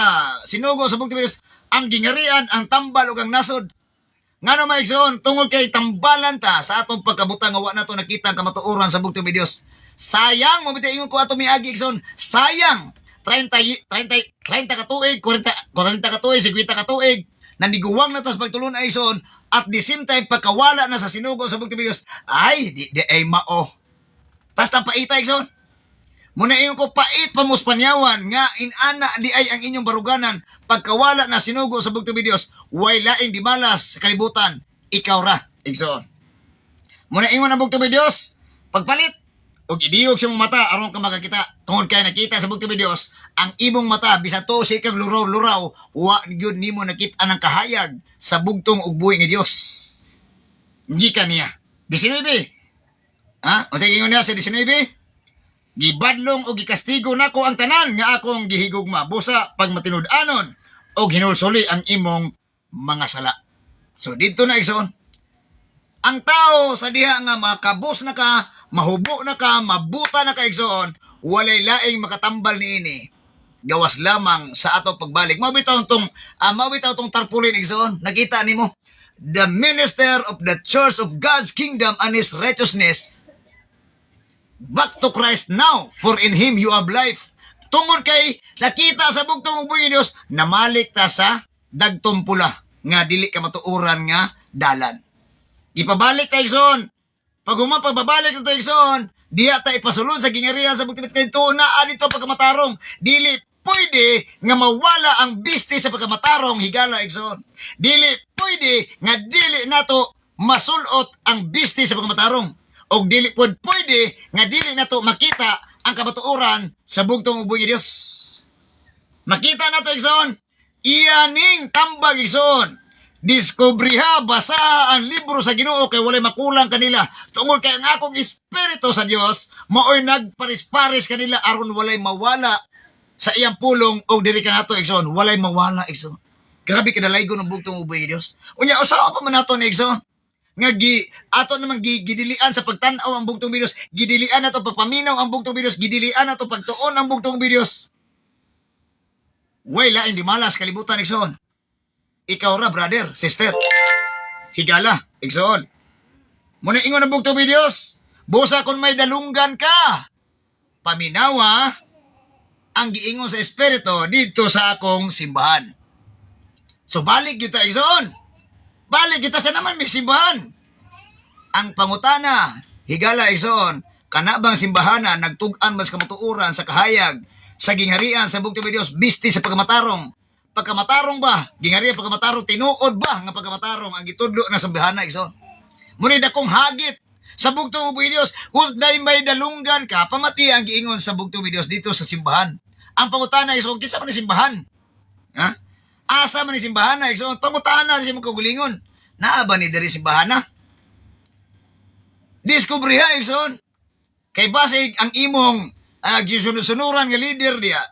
sinugo sa bugtong Dios ang gingarian ang tambal ug ang nasod ngano maigsoon tungod kay tambalan ta sa atong pagkabutang nga wa nato nakita ang kamatuoran sa bugtong Dios sayang mo bitay ingon ko ato miagi igsoon sayang 30 ka tuig 40 ka tuig 50 ka tuig nandiguwang na tas pagtulon ay igsoon at the same time pagkawala na sa sinugo sa bugtong Dios ay di ay mao basta paita igsoon muna ingon ko pait pamuspanyawan nga inana di ay ang inyong baruganan pagkawala na sinugo sa bugtong Dios way laing di malas sa kalibutan ikaw ra igsoon muna ingon ang bugtong Dios pagpalit og idiyog sa mong mata aron ka makakita tungod kay nakita sa bugtong Dios ang imong mata bisan to si kag luraw wa gyud nimo nakita ang kahayag sa bugtong ug buhi nga Dios hindi kaniya 19 unsa ingon niya sa 19 gibadlong o gikastigo nako ang tanan nga akong gihigugma busa pag matinud-anon o hinulsuli ang imong mga sala. So dito na igsoon. Ang tao sa diha nga makabos na ka, mahubo na ka, mabuta na ka igsoon, walay laing makatambal niini. Gawas lamang sa ato pagbalik. Mabitaw tong tarpulin igsoon. Nakita nimo the minister of the church of God's kingdom and his righteousness back to Christ now, for in Him you have life. Tungod kay nakita sa bugtong ug buhi nga Dios, namalik ta sa dagtong pula nga dili ka matuoran nga dalan. Ipabalik ta igsoon. Pag pagbabalik nito igsoon, Diya ta ipasulod sa gingarihan sa bugtong kay tuunaan dito pagkamatarong. Dili pwede nga mawala ang bisti sa pagkamatarong higala igsoon. Dili pwede nga dili nato masulot ang bisti sa pagkamatarong. O dili pwede nga dili nato makita ang kamatuoran sa bugtong ubong Dios. Makita nato igsoon, iyaning tambag igsoon. Diskubriha, basa ang libro sa Ginoo kay walay makulang kanila. Tungod kay ang akong espiritu sa Dios, maoy nagparis-paris kanila aron walay mawala sa iyang pulong o diri kanato igsoon, walay mawala igsoon. Grabe kadalaygon ng bugtong ubay Dios. Unya usawa pa man nato ni igsoon. Nga ato namang gidilian sa pagtan-aw ang bugtong Dios, gidilian nato pagpaminaw ang bugtong Dios, gidilian nato pagtuon ang bugtong Dios. Way lain di malas kalibutan igsoon. Ikaw ra, brother, sister. Higala, igsoon. Muna ingon ang bugtong Dios, busa kon may dalunggan ka. Paminawa ang giingon sa espiritu dito sa akong simbahan. So balik kita igsoon. Balik kita sa naman may simbahan. Ang pangutana, higala igsoon, kana bang simbahan nagtug-an mas kamatuoran sa kahayag sa gingharian sa bugtong Dios bisti sa pagkamatarong. Pagkamatarong ba? Gingharian pagkamatarong, tinuod ba nga pagkamatarong ang gitudlo na sambahan igsoon. Muni dakong hagit sa bugtong Dios, kung day may dalunggan ka, pamati ang giingon sa bugtong Dios dito sa simbahan. Ang pangutana igsoon, kinsa man ni simbahan? Ha? Asa man ni simbahan na igsoon, pangutana sa imong kagulingon. Naa ba ni diri simbahan na? Diskubriha igsoon. Kay basig ang imong gisunuran nga leader diya.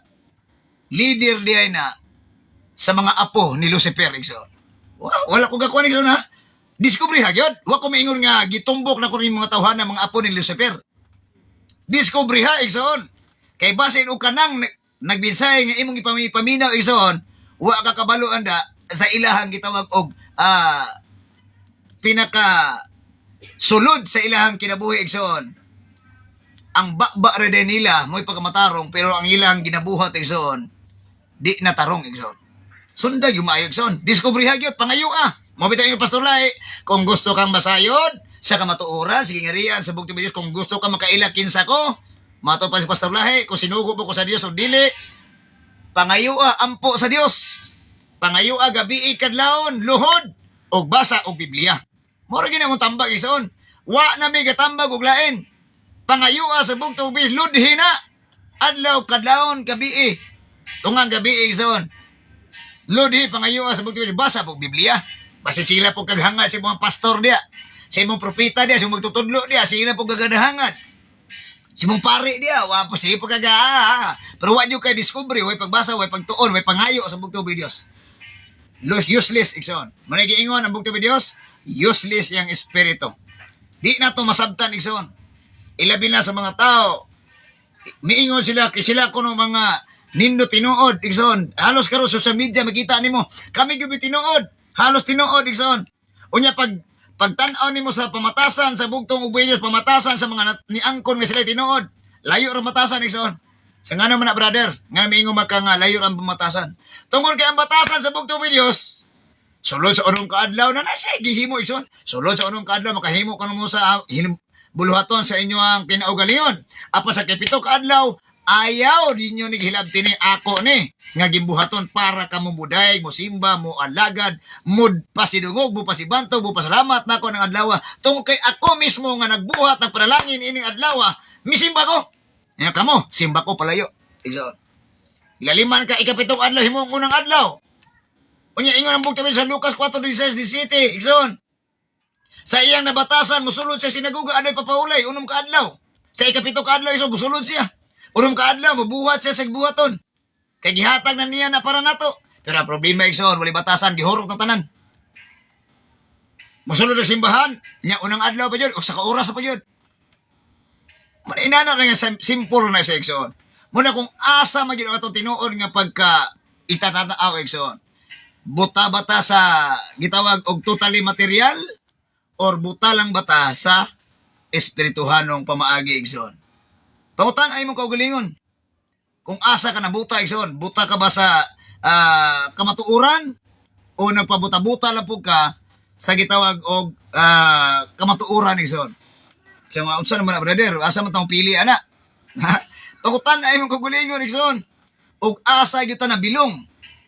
Leader diya na sa mga apo ni Lucifer igsoon. Wala ko gakuan igsoon ha. Diskubriha gyud. Wa ko maingon nga gitumbok na ko rin mga tawhan ng mga apo ni Lucifer. Diskubriha igsoon. Kay basig og kanang nagbinsay nga imong ipaminaw igsoon, wa ka kabalo anda sa ilahang gitawag og pinaka sulod sa ilahang kinabuhi igsoon. Ang bakba ra din nila mo'y pagkamatarong pero ang ilang ginabuhat igsoon di natarong igsoon. Sunday yung maayo igsoon. Diskubriha gyud pangayo Mo bitaw yung Pastor Lai, kung gusto kang masayod sa kamatuoran, sige ngarian sa bugtong Dios, kung gusto ka makaila kinsa ko, mato pa si Pastor Lai, kung sinugo mo ko sa Dios o dili, pangayua ampo sa Dios. Pangayua gabi kadlawon, luhod og basa og Biblia. Mora gid among tambag igsoon. Wa na mi gatambag og lain. Pangayua sa bugtong Dios, ludhi na. Adlaw kadlawon gabi. Tungang gabi igsoon. Ludhi pangayua sa bugtong Dios, basa og Biblia. Basta sila po kaghangad sa mga pastor dia, sa imong propeta dia, sa imong magtutudlo dia, sila po kagadahangan. Si mong pare dia, wa po siya po pero wa nyo kay discovery, way pagbasa, way pagtuon, way pangayo sa bugtong Dios. Useless, igsoon. Muna giingon ang bugtong Dios, useless yung espiritu. Di na to masabtan, igsoon. Ilabi na sa mga tao, miingon sila, sila kuno mga nindo tinuod, igsoon. Halos karo social media, makita nimo, kami gabi tinuod. Halos tinuod igsoon. Unya pagtan-aw nimo sa pamatasan sa bugtong ubay Dios, pamatasan sa mga niangkon nga sila tinuod. Layo ra matasan igsoon. Sa ngano man na brother, nga miingon maka nga layo ra pamatasan. Tungod kay ang batasan sa bugtong ubay Dios, sulod sa unong kaadlaw na nasa gihimo igsoon. Sulod sa unong kaadlaw makahimo kamo sa buluhaton sa inyo ang kinaugalingon. Apa sa kapito kaadlaw, ayaw dinyo ni gihilabti ni ako ni nga gimbuhaton para kamo buday, mo simba, mo alagad, mo pasidungog, mo pasibantog, mo pasalamat nako ng adlaw. Tungod kay ako mismo nga nagbuhat ng panalangin ining adlaw, misimba ko. Nga kamo, simba ko palayo. Igsoon. Ilaliman ka ikapitong adlaw himong unang adlaw. Unya ingon ang bugtong sa Lucas 4:16-17, igsoon. Sa iyang nabatasan mosulod siya sinaguga aday papaulay unom ka adlaw. Sa ikapitong adlaw iso mosulod siya. Unom ka adlaw mabuhat siya sa buhaton. Kay gihatag na niya na para nato. Pero ang problema igsoon, wali batasan, gihurok ng tanan. Musulod ang simbahan, niya unang adlaw pa yun, o sa kauras pa yun. Inana na nga simple na sa igsoon. Muna kung asa magiging atong tinuod nga pagka itananaaw igsoon. Buta bata sa gitawag og totally material or buta lang bata sa espirituhanong pamaagi igsoon. Pangutan ay mong kaugalingon. Kung asa ka na buta, igsoon, buta ka ba sa kamatuuran o nagpabuta-buta lang po ka sa gitawag og kamatuuran, igsoon. Siya nga, unsa naman na, brother? Asa man tayong pili, ana? Ha? Pangutan ay mong kagulingon, Ikson. Ug asa gyud ta na bilong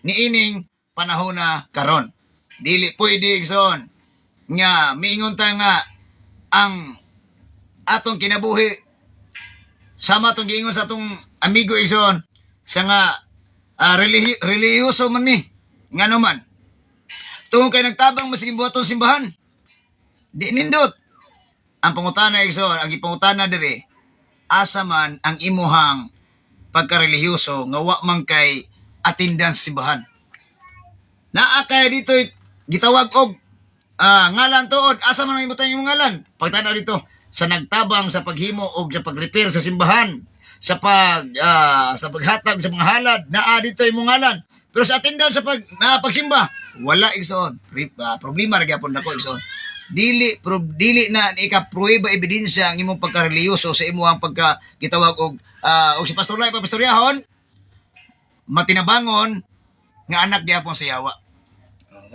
ni ining panahon na karon. Dili pwede, Ikson. Nga, miingon ta nga, ang atong kinabuhi, sama atong giingon sa atong amigo, Ikson, sa nga, relihiyoso man ni. Nga naman. Tungkol kay nagtabang masiging buhaton simbahan. Di nindot. Ang pangutana, Ikson, ang ipangutana diri, asa man ang imuhang pagkarelihiyoso nga wa man kay attendance simbahan. Naa kay dito gitawag og ngalan tuod, asa man ang imutang imong ngalan? Pagtanaw dito sa nagtabang sa paghimo og sa pag-repair sa simbahan, sa sa paghatag sa mga halad, naa dito imong ngalan. Pero sa attendance sa pagsimba, wala, Ikson. Problema ra gyapon nako, Ikson. Dili na ika-prueba ebidensya ang imong pagkareliyoso sa imong pagka gitawag og si pastor Lai pastoryahon matinabangon nga anak gyapon sa yawa.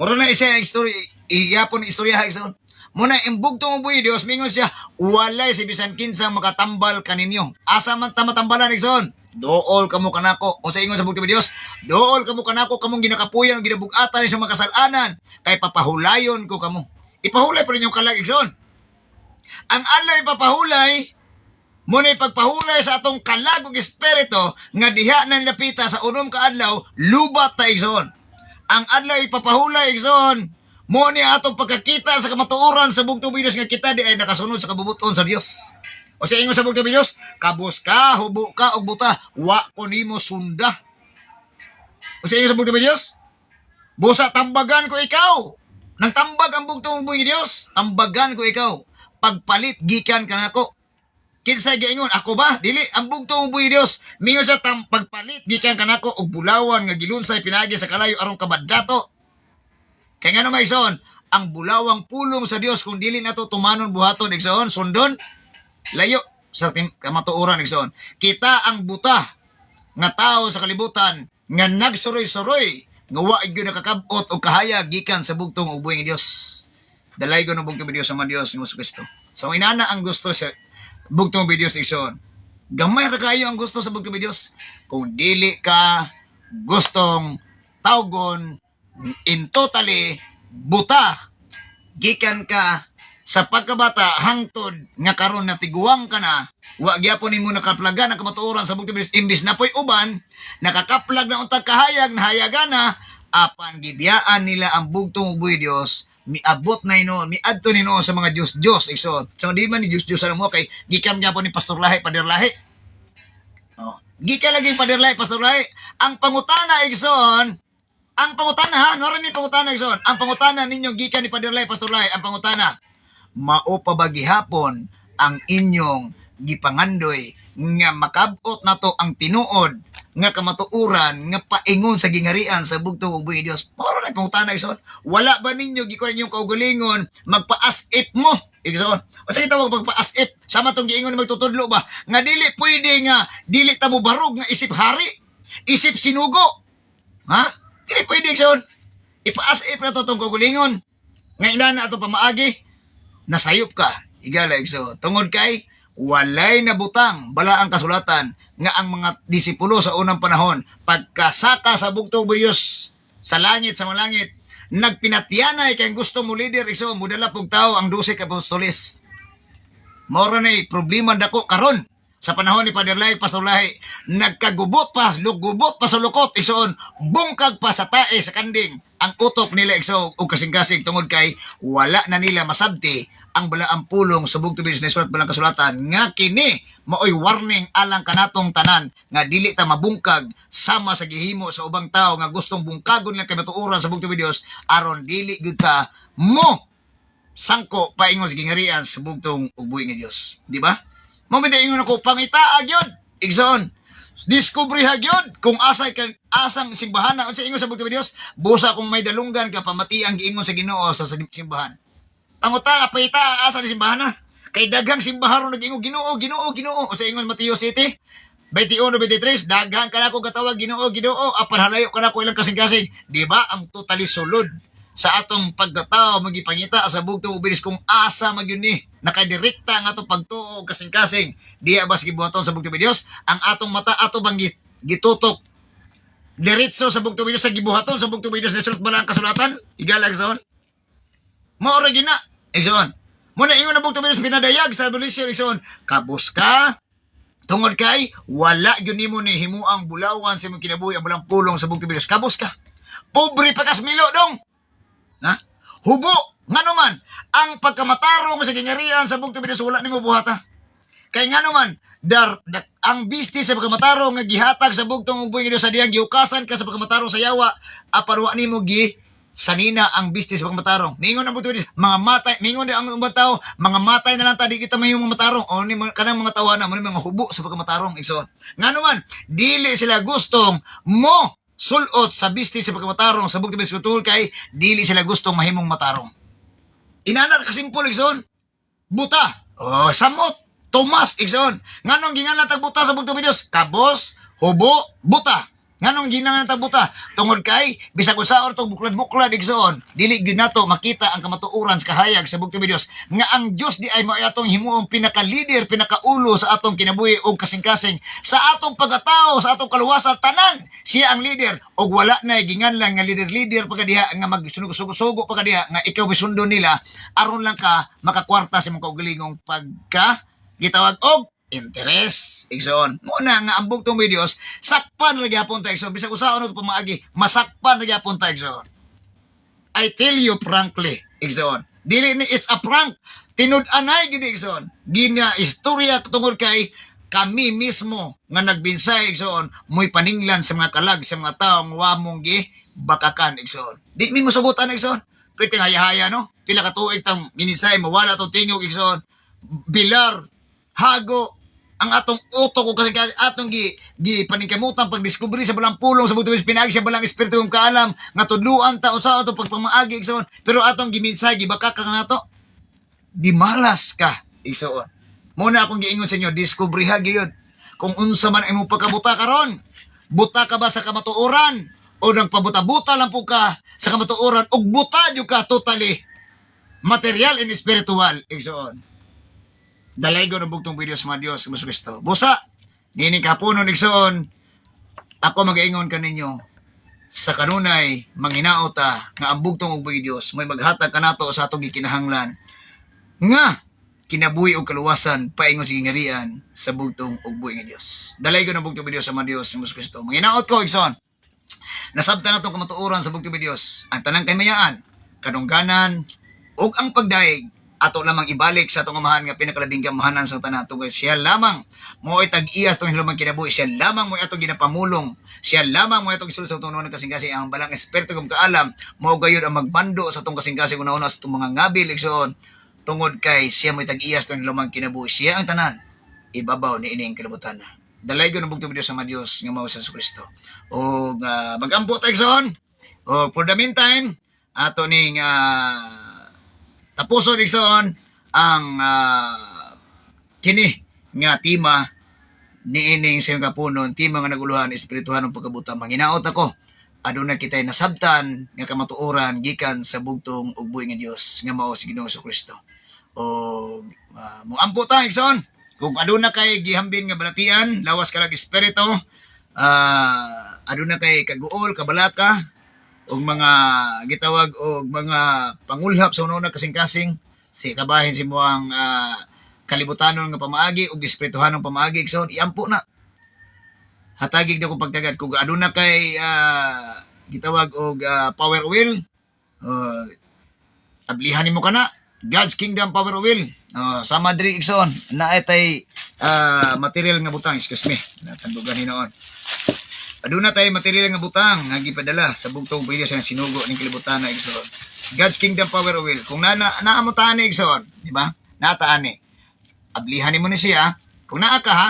Moro na isa istorya iyapon istorya, Ikson. Muna imbugtong uboy Dios mingon siya, walay si bisan kinsa makatambal kaninyo. Asa man ta matambalan, Ikson? Dool kamo kanako. Unsa ingon sa bugtong Dios? Dool kamo kanako, kamong ginakapuyan ug ginabugatan sa mga kasalanan kay papahulayon ko kamo. Ipahulay pa rin yung kalag, Ikson. Ang adlaw ipapahulay, muna ipagpahulay sa atong kalag ug espiritu nga diha nang napita sa unom ka adlaw, lubat ta, Ikson. Ang adlaw ipapahulay, Ikson, muna atong pagkakita sa kamatuoran sa bugtong Dios nga kita di ay nakasunod sa kabubuton sa Dios. O sa ingon sa bugtong Dios, kabus ka, hubo ka og buta, wa ko nimo sunda. O sa ingon sa bugtong Dios, busa tambagan ko ikaw. Nang tambag ang bugtong buhay Dios, tambagan ko ikaw. Pagpalit gikan ka nako. Kinsa giingon ako ba? Dili ang bugtong buhay Dios, mingon sa pagpalit gikan ka nako og bulawan nga gilunsay pinagi sa kalayo aron kabaddato. Kaya nga naman, Ikson, ang bulawang pulong sa Dios kung dili nato tumanon buhaton, Ikson, sundon layo sa kamatuoran, Ikson. Kita ang buta nga tao sa kalibutan nga nagsuroy-suroy nga wa gyud nakakabot og kahayag gikan sa bugtong ug buhay nga Dios. Dalay ko ng bugtong Dios sa mga Dios ni Kristo. So inana ang gusto sa bugtong Dios, Ikson. Gamay ra kayo ang gusto sa bugtong Dios. Kung dili ka gustong tawgon in totally buta gikan ka sa pagkabata hangtod nga karon na tiguang ka na, wa gyapon nimo nakaplagan ang kamatuoran sa bugtong Dios, imbis na po'y uban nakakaplag na untag kahayag na hayagana apan gibiyaan nila ang bugtong buhay Dios, miabot na ino, miadto nino sa mga Dios, Ikson. So di man ni Dios mo kay gikan gyapon ni Pastor Lahi, Pader Lahi. Oh, gikan lagi Pader Lahi, Pastor Lahi. Ang pangutana, Ikson, ang pangutana, nora ni pangutana, Ikson. Ang pangutana ninyo gikan ni Pader Lahi, Pastor Lahi, ang pangutana, mao pa ba gihapon ang inyong gipangandoy nga makabot nato ang tinuod nga kamatuuran nga paingon sa gingarian sa bugtong ug buhay Dios? Moro na pangutana, Ikson. Wala ba ninyo gikuan inyong kaugalingon magpa-as-if mo, Ikson? O sa itawag magpa-as-if sama tong giingon magtutudlo ba nga dili pwede nga dili ta mo barog nga isip hari, isip sinugo, ha? Dili pwede, Ikson. Ipa-as-if na to tong kaugalingon nga inana ato pamaagi nasayop ka, igala, Ikson. Tungod kay walay nabutang bala ang kasulatan nga ang mga disipulo sa unang panahon pagkasaka sa bugtong Diyos sa langit, sa mga langit, nagpinatyanay kay gusto mo leader, Ikson, mudala pug tao ang 12 ka apostoles. Moro na problema dako karon sa panahon ni Pader Lahi, Pastor Lahi, nagkagubot pa, lugubot pa sa lukot, Ikson, bungkag pa sa tae sa kanding ang utok nila, Ikson, o kasing-kasing tungod kay wala na nila masabti ang balaang pulong sa bugtong Dios na sulat balang kasulatan nga kini maoy warning alang kanatong tanan nga dili ta mabungkag sama sa gihimo sa ubang tao nga gustong bungkagon lang kamatuoran sa bugtong Dios aron dili gud ka mo sangko paingon sa gingarian sa bugtong ug buhi nga Dios, di ba? Mo ingon ako pangitaag yun, Ikson. Diskubriha gyud kung asang simbahan na unsa ingon sa bugtong Dios, busa kung may dalunggan ka pamati ang giingon sa Ginoo sa simbahan. Pangutana paita asa ni simbahan na. Kay daghang simbahan ron nag-ingon Ginoo. O sa ingon Mateo City 21-23, daghan ka na ko katawag Ginoo, apan halayo ka na ko ilang kasing-kasing. Di ba ang totally sulod sa atong pagkatao magipangita sa bugtong ug bilis kung asa magyud ni nakadirekta nga atong pagtuo og kasing-kasing diya bas gibuhaton sa bugtong Dios ang atong mata ato bang gitutok diretso sa bugtong Dios sa gibuhaton sa bugtong Dios na sulod ba ang kasulatan igalag son mao ra gina igsoon mo na ingon na bugtong Dios pinadayag sa abolisyon igsoon kabus ka tungod kay wala gyud nimo ni himuang bulawan sa imong kinabuhi ang bulang pulong sa bugtong Dios kabus ka pobre pa kas milo dong ha hubo ngano man ang pagkamatarong sa gingharian sa bugtong Dios wala nimo buhata kay ngano man ang bisti sa pagkamatarong nga gihatag sa bugtong ug buhi nga Dios sa diyang giukasan ka sa pagkamatarong sa yawa apan wa nimo gi sanina ang bisti sa pagkamatarong mingon ang bugtong Dios mga matay mingon ang ubang tao mga matay na lang ta di kita mahimong matarong o ni kanang mga tawanan mo ni mga hubo sa pagkamatarong igsoon ngano man dili sila gustong mo sulot sa bisti sa pagkamatarong sa bugtong Dios kutul kay dili sila gustong mahimong matarong inanar kasimpol igsoon buta oh samot Tomas, igsoon. Nganong gingan tag buta sa bugtong Dios? Kabos, hubo, buta. Nganong gingan tag buta? Tungod kay bisag usaon tong buklad-buklad igsoon. Dili gyud nato makita ang kamatuoran sa kahayag sa bugtong Dios nga ang Dios di ay mao atong himuong pinaka-leader, pinakaulo sa atong kinabuhi ug kasing-kasing sa atong pagkatao, sa atong kaluwasan tanan. Siya ang leader ug wala na gingan lang nga leader pa kadiha nga magsugo-sugo pa kadiha nga ikaw misundo nila aron lang ka makakwarta sa imong kaugalingong pagka gitawag og interes igsoon mo na nga ang bugtong Dios sakpan ra gyapon ta igsoon bisag usaon ug pamaagi masakpan ra gyapon ta igsoon I tell you frankly igsoon dili ni it's a prank tinud-anay gid igsoon gina istorya tungod kay kami mismo nga nagbinsay igsoon mo'y paninglan sa mga kalag sa mga tawo nga wa mong gi bakakan igsoon di mi mosugutan igsoon pretty haya-haya no pila ka tuig tang mininsay mawala tong tingog igsoon bilar hago ang atong utok ko kasi atong gi paningkamutan pagdiskubre sa balang pulong sa bugtong pinagi sa balang espiritu ng kaalam nga tudluan ta usa ato pagpamaagi igsoon pero atong giminsay gibaka ka nato di malas ka igsoon mo na akong giingon sa inyo diskubriha gyud kung unsa man imong pagkabuta karon buta ka ba sa kamatuoran o nagpabuta-buta lang po ka sa kamatuoran ug buta jud ka totally material and spiritual igsoon dalaygo ng bugtong Dios mga Dios sa Kristo. Busa, nining kapunon igsoon, ako mag-ingon kaninyo sa kanunay manghinaot ta nga ang bugtong ug Dios may maghatag kanato sa atong gikinahanglan nga kinabuhi og kaluwasan paingon sa gingarian sa bugtong ug buhi nga Dios. Dalaygo ng bugtong Dios sa mga Dios sa Kristo. Manghinaot ko igsoon. Nasabtan natong kamatuoran sa bugtong Dios ang tanang kahimayaan, kadungganan ug ang pagdaig ato lamang ibalik sa atong amahan nga pinakalabing gamahanan sa tanan tungod siya lamang mo tag-iyas tong hilumang kinabuhi siya lamang mo atong ginapamulong siya lamang mo atong isulod sa atong nuno kasing-kasing ang balang espiritu kung kaalam mo gayud ang magbando sa atong kasing-kasing una-una sa atong mga ngabil igsoon tungod kay siya mo tag-iyas tong hilumang kinabuhi siya ang tanan ibabaw ni ining kalibutan dalaygo ng bugtong Dios sa Dios nga mao sa Kristo o magampo ta igsoon o for the meantime ato ning tapuson igsoon ang kini nga tema niining sa kapunon tema nga naguluhan espirituhan ng pagkabuta manginaot ako aduna kitay nasabtan nga kamatuoran gikan sa bugtong ug buhi nga Dios nga mao si Ginoong Kristo o moampo ta igsoon kung aduna kay gihambin nga balatian lawas kalag espiritu aduna kay kaguol kabalaka og mga gitawag og mga pangulhap sa una kasing-kasing si kabahin si moang kalibutanon nga pamaagi ug espirituhanong pamaagi so iampo na hatagig na ko pagtagad kung aduna kay gitawag og power wheel ablihan nimo kana God's Kingdom Power Wheel sa Madrid igsoon na tay material nga butang excuse me natandugan hinoon aduna tay material nga butang nga gipadala sa bugtong video sa sinugo ning kalibutan na igsoon. God's Kingdom Power Wheel. Kung naamo tani igsoon, di ba? Nataani. Ablihan nimo ni siya. Kung naa ka ha,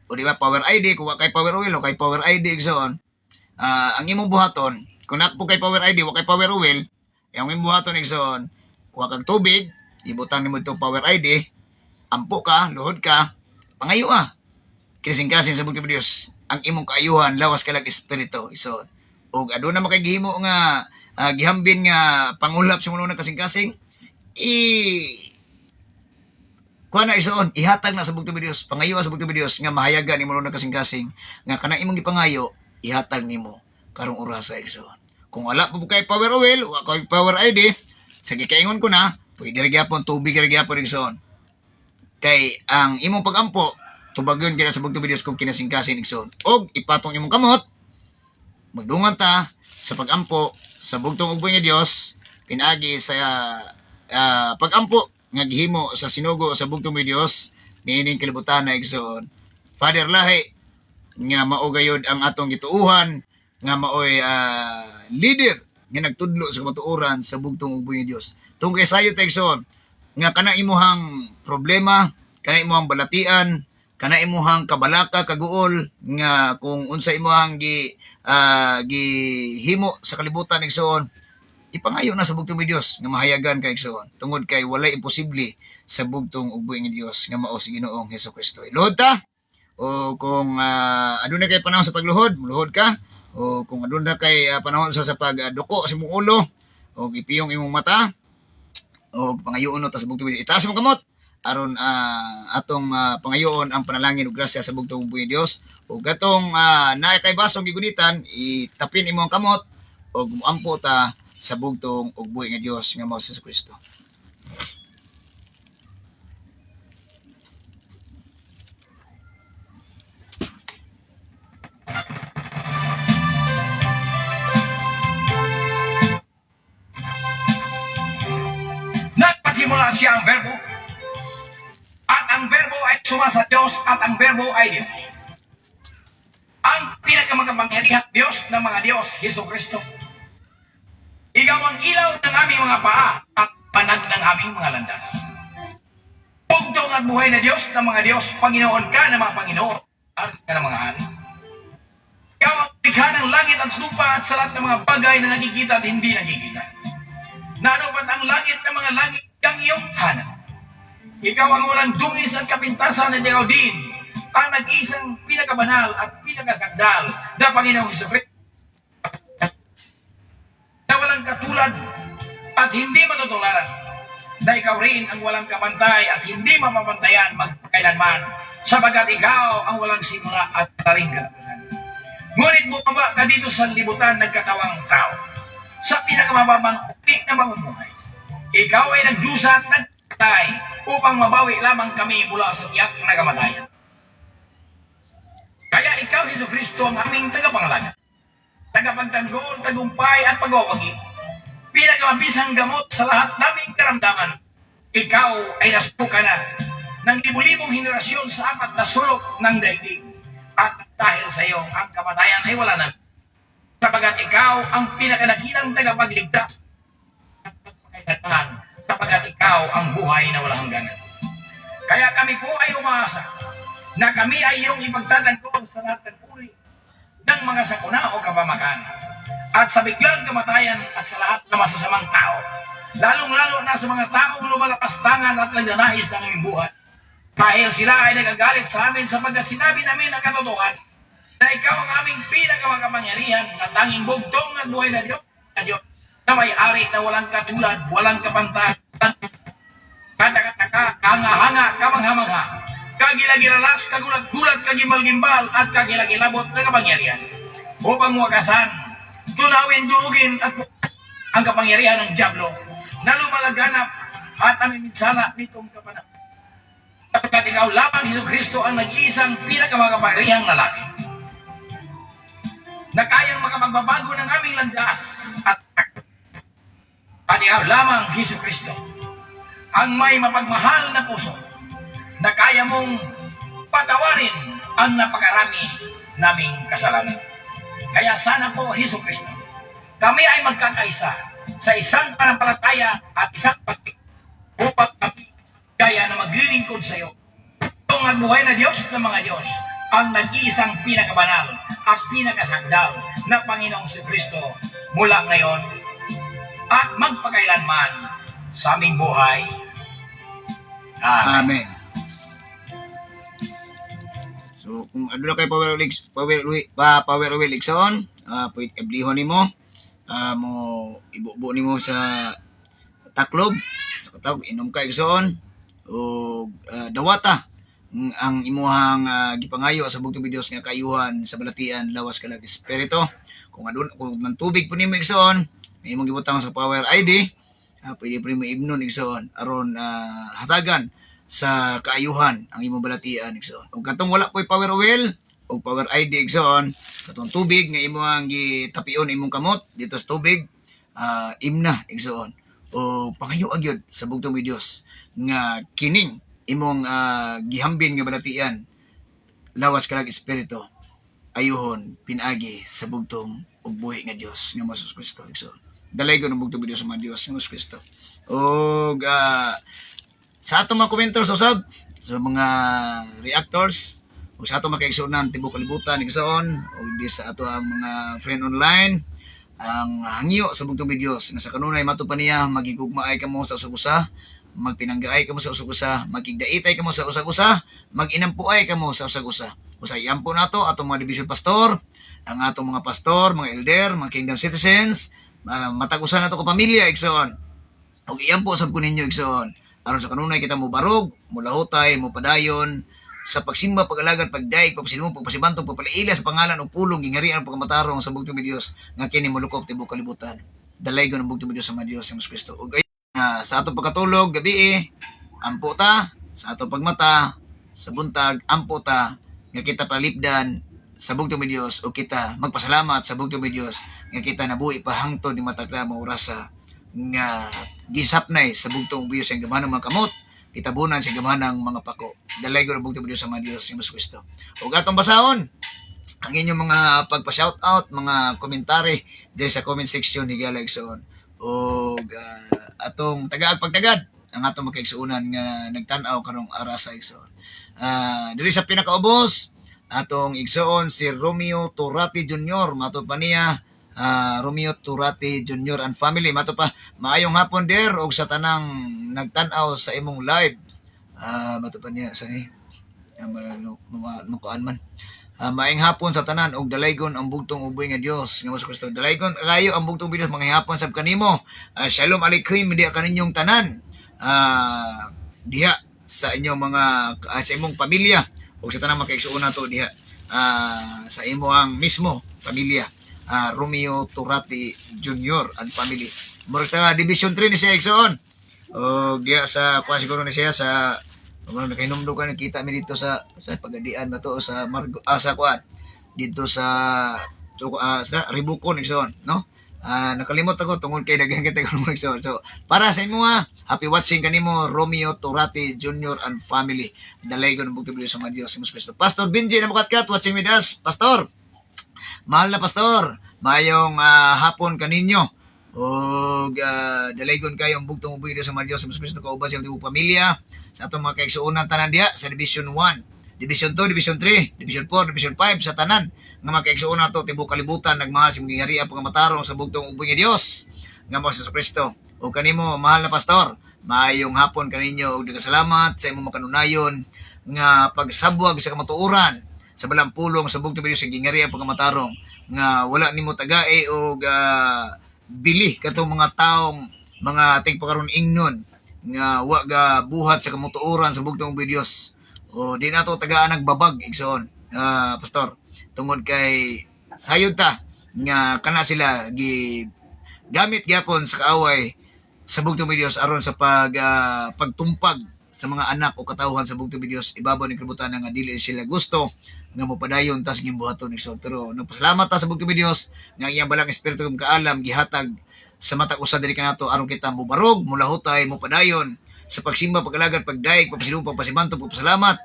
o di ba Power ID kung wa kay Power Wheel o kay Power ID igsoon. Ang imong buhaton, kung naa po kay Power ID wa kay Power Wheel, ang imong buhaton igsoon, kuha kag tubig, ibutang nimo itong Power ID, ampo ka, luhod ka, pangayo Kasing-kasing sa bugtong Dios ang imong kaayuhan lawas kalag espiritu ison og aduna makagihimo nga gihambin nga pangulap sa mga kasing-kasing, kuha na isoon, ihatag na sa bugtong Dios, pangayo sa bugtong Dios nga mahayagan ni mga kasing-kasing nga kanang imong gipangayo, ihatag nimo karong orasa isoon. Kung wala pa kay power oil, wa kay power ID, sige kaingon ko na, pwede ra gyapon tubig ra gyapon isoon. Kay ang imong pagampo tubagon kina sa bugtong Dios kung kinasing-kasing igsoon. Og ipatong imong kamot, magdungan ta sa pagampo sa bugtong ugboy nga Dios pinagi sa pagampo nga gihimo sa sinugo sa bugtong nga Dios niining kalibutan na igsoon. Father lahi nga mao gayud ang atong gituuhan nga maoy leader nga nagtudlo sa kamatuoran sa bugtong ugboy nga Dios. Tungod kay sayo ta igsoon nga kana imuhang problema, kana imuhang balatian, kana imuhang kabalaka kaguol nga kung unsa imuhang gihimo sa kalibutan igsoon, ipangayo na sa bugtong nga Dios nga mahayagan kay igsoon. Tungod kay walay imposible sa bugtong ugboy nga Dios nga mao si Ginoong Hesukristo. Luhod ta o kung aduna kay panahon sa pagluhod, muluhod ka. O kung aduna kay panahon sa pagduko sa imong ulo o ipiyong imong mata, o pangayoon ta sa bugtong Dios. Itaas mo kamot aron atong pangayoon ang panalangin ug grasya sa bugtong buhay Dios. Ug gatong naay kay basong gigunitan, itapin imo ang kamot ug muampo ta sa bugtong ug buhay nga Dios nga mao si Kristo. Nagpasimula siya ang verbo, at ang verbo ay sumasa Diyos, at ang verbo ay Diyos. Ang pinakamakapangyarihang Diyos ng mga Diyos, Hesus Kristo. Ikaw ang ilaw ng aming mga paa at panag ng aming mga landas. Bugtong at buhay na Diyos ng mga Diyos, Panginoon ka ng mga Panginoon, hari ka ng mga hari. Ikaw ang likha ng langit at lupa at sa lahat ng mga bagay na nakikita at hindi nakikita. Nanupat ang langit ng mga langit ang iyong hanap. Ikaw ang walang dungis at kapintasan at ikaw din ang nag-iisang pinakabanal at pinakasagdal na Panginoong Hesukristo na walang katulad at hindi matutularan, na ikaw rin ang walang kapantay at hindi mapapantayan magkailanman, sapagat ikaw ang walang simula at taring katulan. Ngunit bumaba ka dito sa libutan nagkatawang tao, sa pinakamababang ulit na mamumuhay. Ikaw ay nagdusa at nagpatay upang mabawi lamang kami mula sa tiyak na kamatayan. Kaya ikaw, Hesukristo, ang aming tagapangalaga, tagapagtanggol, tagumpay at pagwawagi, pinakamabisang gamot sa lahat naming karamdaman. Ikaw ay nasuka na ng libu-libong henerasyon sa apat na sulok ng daigdig. At dahil sa iyo, ang kamatayan ay wala na. Sapagat ikaw ang pinakadakilang tagapagligtas. Sapagat ikaw ang buhay na walang hangganan. Kaya kami po ay umaasa na kami ay iyong ipagtatanggol sa lahat ng uri ng mga sakuna o kapamakan at sa biglang kamatayan at sa lahat ng masasamang tao, lalong-lalo na sa mga taong lumalapastangan at nagnanais ng aming buhay. Dahil sila ay nagagalit sa amin sapagkat sinabi namin ang katotohanan na ikaw ang aming pinakamakapangyarihan na tanging bugtong at buhay na Diyos, na may-ari na walang katulad, walang kapantay, katakataka, kangahanga, kamanghamangha, kagilagiralas, kagulat-gulat, kagimbal-gimbal, at kagilagilabot na kapangyarihan, upang wakasan, tunawin, durugin, at ang kapangyarihan ng Diablo, na lumalaganap at amiminsala nitong kapanahon. Sapagkat ikaw lamang, Hesukristo, ang nag-iisang pinakamakapangyarihang lalaki, na kayang makapagbabago ng aming landas at ikaw lamang, Hesukristo, ang may mapagmahal na puso, na kaya mong patawarin ang napakarami naming kasalanan. Kaya sana po, Hesukristo, kami ay magkakaisa sa isang panampalataya at isang pagtik upang kami kaya na maglilingkod sa iyo. Itong ang buhay na Diyos ng mga Diyos, ang nag-iisang pinakabanal at pinakasagdal na Panginoong Hesukristo mula ngayon at magpakailanman sa aming buhay. Amen. Amen. So kung aduna kay power oil Ikson, pwede ablihon nimo mo ibubo nimo sa taklob sa katawag inom ka igsoon o dawata ang imuhang gipangayo sa bugtong Dios nga kayuhan sa balatian lawas kalag espiritu kung nang tubig po nimo igsoon may imong gibutang sa power ID pwede po nimo ibnon igsoon aron hatagan sa kaayuhan ang imong balatian igsoon ug katong wala po'y power oil o power ID igsoon katong tubig nga imong gitapion imong kamot dito sa tubig imna igsoon o pangayo agyod sa bugtong Dios nga kining imong gihambin nga balatian lawas kalag espiritu ayuhon pinagi sa bugtong ug buhi nga Dios nga Hesus Kristo igsoon dalaygon ang bugtong Dios sa mga Dios nga Hesus Kristo ug sa atong mga commenters usab sa mga reactors ug sa atong makaigsuonan tibuok kalibutan igsoon ug di sa ato ang mga friend online ang hangyo sa bugtong Dios nga sa kanunay mato pa niya magigugmaay kamo sa usag-usa magpinanggaay kamo sa usag-usa magigdaitay kamo sa usag-usa maginampuay kamo sa usag-usa usay yampo nato atong mga division pastor ang atong mga pastor mga elder mga kingdom citizens matag-usa nato ka pamilya igsoon ug iyampo sab ko ninyo igsoon aron sa kanunay kita mo barog mulahutay mo padayon sa pagsimba pagalagad pagdaig pagpasinumpo pagpasibantong pagpalaila sa pangalan ug pulong gingarian ug pagmatarong sa bugtong Dios nga kini molukop tibuok kalibutan dalaygon ang bugtong Dios sa mga Dios sa Kristo ug sa atong pagkatulog gabi ampo ta sa atong pagmata sa buntag ampo ta nga kita palipdan sa bugtong Dios o kita magpasalamat sa bugtong Dios nga kita nabuhi pa hangtod ni matagla mga orasa nga gisapnay sa bugtong Dios ang gamanang mga kamot kitabunan sa gamanang mga pako dalaygon ang bugtong Dios sa mga Dios sa Kristo ug atong basahon ang inyong mga pagpa-shout out mga komentary diri sa comment section higala igsoon ug atong tagaag pagtagad ang atong makaigsuonan nga nagtan-aw karong arasa igsoon diri sa pinakaubos atong igsoon si Romeo Turati Jr. mato pa niya Romeo Turati Jr. and family mato pa maayong hapon der og sa tanang nagtan-aw sa imong live mato pa niya sa ni makuan man maayong hapon sa tanan og dalaygon ang bugtong uboy nga Dios nga Hesus Kristo dalaygon kayo ang bugtong Dios mga hapon sab kanimo shalom alaykum diha kaninyong tanan diha sa inyong mga sa imong pamilya ug sa tanang makaigsuon nato diha sa imong mismo pamilya Romeo Turati Jr. and family murag ta division 3 ni siya igsoon og diha sa kuan siguro ni siya sa nakainomdo ka nakita mi dito sa pagadian ba to sa sa kuan dito sa Ribukon igsoon no nakalimot ako tungod kay daghan kita kuno igsoon so para sa imo happy watching kanimo Romeo Turati Jr. and family dalaygon ang bugtong Dios sa mga Dios sa Kristo Pastor Benji na makatkat watching with us pastor mahal na pastor mayong hapon kaninyo og dalaygon kayo ang bugtong uboy sa mga Dios sa Kristo kauban sa imong pamilya sa atong mga kaigsuonan tanan diha sa Division 1, Division 2, Division 3, Division 4, Division 5 sa tanan nga mga kaigsuonan to tibuok kalibutan nagmahal sa imong giharian pagmatarong sa bugtong uboy nga Dios nga Hesus Kristo o kanimo mahal na pastor maayong hapon kaninyo og salamat sa imong makanunayon nga pagsabwag sa kamatuoran sa balang pulong sa bugtong Dios sa gingarian pagmatarong nga wala nimo tagae og bili katong mga taong mga tigpakaron ingnon nga wa ga buhat sa kamutuoran sa bugtong Dios o di nato tagaan nagbabag igsoon pastor tungod kay sayod ta nga kana sila gamit gyapon sa kaaway sa bugtong Dios aron sa pagtumpag sa mga anak o katawhan sa bugtong Dios ibabaw ni kalibutan nga dili sila gusto nga mopadayon tas gimbuhaton igsoon pero nagpasalamat ta sa bugtong Dios nga iyang balang espiritu kaalam gihatag sa matag usa diri kanato aron kita mubarog mulahutay mopadayon sa pagsimba pagalagad pagdaig pagpasilong pagpasimanto pagpasalamat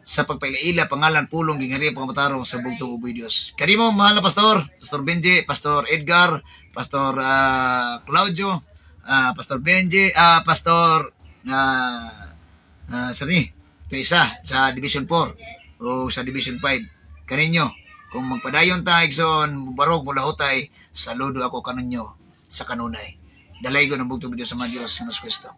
sa pagpailaila pangalan pulong gingari pagmatarong sa bugtong uboy Dios kanimo mahal na pastor Benji pastor Edgar pastor Claudio pastor Benji pastor sani ito isa sa Division 4 o sa Division 5 kaninyo kung magpadayon ta igsoon barog mulahutay saludo ako kaninyo sa kanunay dalaygon ang bugtong Dios sa mga Dios sa Kristo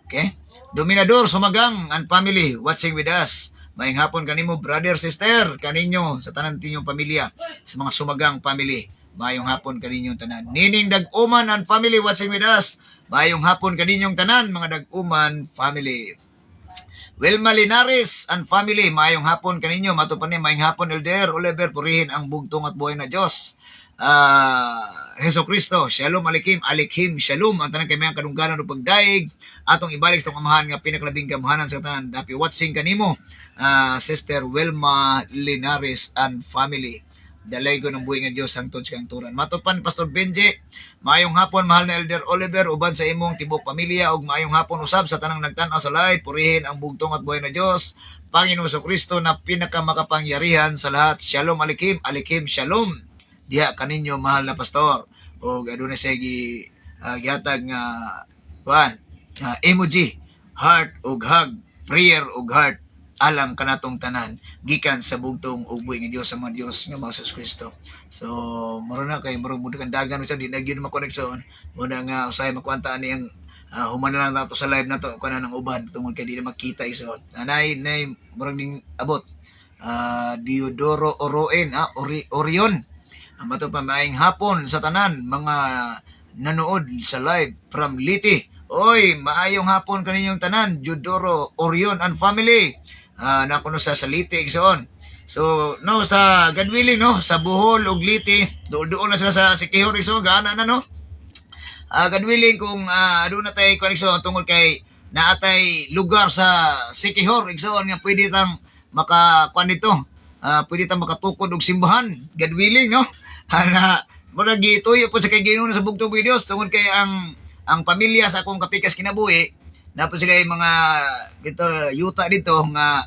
okay Dominador Sumagang and family watching with us maayong hapon kanimo brother sister kaninyo sa tanan tinyong pamilya sa mga Sumagang family Mayong hapon kaninyong tanan. Nining Dag-uman and family watching with us. Mayong hapon kaninyong tanan, mga Dag-uman family. Wilma Linares and family, mayong hapon kaninyo. Matupan ni mayong hapon, Elder Oliver, purihin ang bugtong at buhay na Diyos. Heso Kristo, Shalom Alikim, Alikim, Shalom. Ang tanang kay mayang kadungganan o pagdaig. Atong ibalik sa itong amahan nga pinakalabing gamahanan sa tanan. Happy watching kanimo, Sister Wilma Linares and family. Dalay ko ng buhay nga Diyos hangtod sa kanturan. Matupan Pastor Benji, maayong hapon mahal na Elder Oliver, uban sa imong tibok pamilya, ug maayong hapon usab sa tanang nagtan-aw sa live. Purihin ang bugtong at buhay na Diyos, Panginoon sa Kristo na pinakamakapangyarihan sa lahat. Shalom Alikim, Alikim, Shalom. Diha kaninyo mahal na pastor. O adunay siya gihatag nga emoji, heart ug hug, prayer ug heart alang kanatong tanan gikan sa bugtong ug buhi nga Dios sa mga Dios nga mga Jesus Kristo. So moro na kay murag mudagan dagan sa di na gyud makoneksyon muna nga usay makuanta ani ang human na lang nato sa live nato kana nang uban tungod kay di na makita iso. Nay murag ding abot Diodoro Oroen Orion. Mato pa maayong hapon sa tanan mga nanood sa live from Liti. Oy, maayong hapon kaninyong tanan, Diodoro Orion and family. Nakuno sa Liti igsoon. So, no, sa God willing, no, sa Bohol ug Liti, doon na sila sa Sikihor igsoon, gaana na, no. God willing kung doon na tayo connection tungod kay naatay lugar sa Sikihor igsoon nga pwede tang makakuan dito. Pwede tang makatukod og simbahan, God willing, no. Murag gituyo po sa kay Ginoo sa bugtong videos tungod kay ang pamilya sa akong kapikas kinabuhi napon sila yung mga yuta dito nga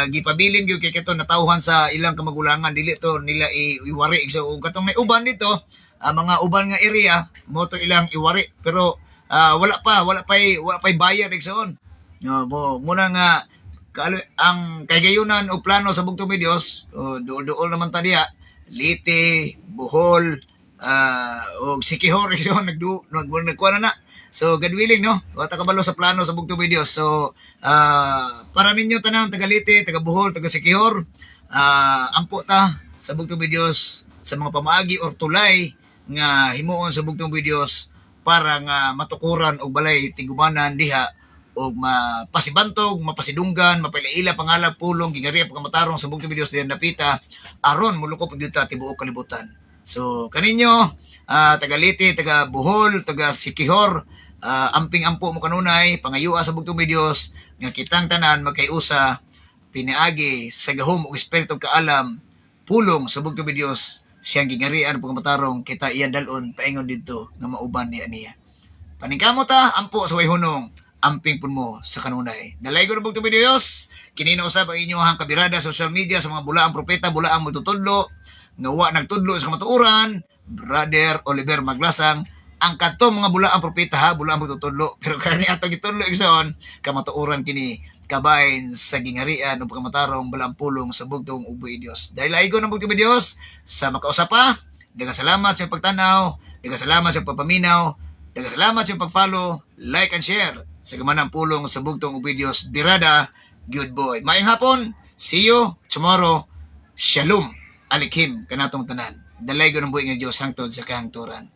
gipabilin gyud kay kato natawhan sa ilang kamagulangan dili to nila iwari so katong may uban dito mga uban nga area mo to ilang iwari pero wala pa bayad igsoon muna nga ang kagayunan o plano sa bugtong videos dool naman ta diha Liti, Bohol, o Sikihor igsoon nagkuha na. So, God willing, no? Wata kabalo sa plano sa bugtong videos. So, para ninyo tanang taga Liti, taga Bohol, taga Sikihor, ampo ta sa bugtong videos sa mga pamaagi or tulay nga himuon sa bugtong videos para nga matukuran og balay tigumanan diha og mapasibantog, mapasidunggan, mapailaila pangalan pulong gingari pagkamatarong sa bugtong videos diyan napita aron mulukop gyud ta tibuok kalibutan. So, kaninyo taga Liti, taga Bohol, taga Sikihor, amping-ampo mo kanunay, pangayua sa bugtong videos, nga kitang tanan magkayusa, pinaagi, sa gahom o espiritu kaalam, pulong sa bugtong videos, siyang gingarian pagkamatarong, kita iyan dalon, paingon dito, nga mauban niya. Paningkamot ampo sa way hunong, amping pun mo sa kanunay. Dalay ko ng bugtong videos, kinina usab ang inyong kabirada sa social media, sa mga bulaang propeta, bulaang magtutudlo, nga wa nagtudlo sa kamatuuran, Brother Oliver Maglasang, ang katong mga bulaang propeta bulaang magtutudlo, pero kani ato gitudlo igsoon, kamatuuran kini kabahin sa gingarian o pagkamatarong bulaang pulong sa bugtong ug buhi Dios. Dahil laigo ng bugtong videos sa makausapa, daghang salamat sa pagtanaw, daghang salamat sa pagpaminaw, daghang salamat sa pag-follow, like and share sa gamanang pulong sa bugtong ug videos. Birada, good boy. Maayong hapon, see you tomorrow. Shalom, Alikim kanatong tanan. Dalay ko ng buhay ng Diyos hangtod sa kahangturan.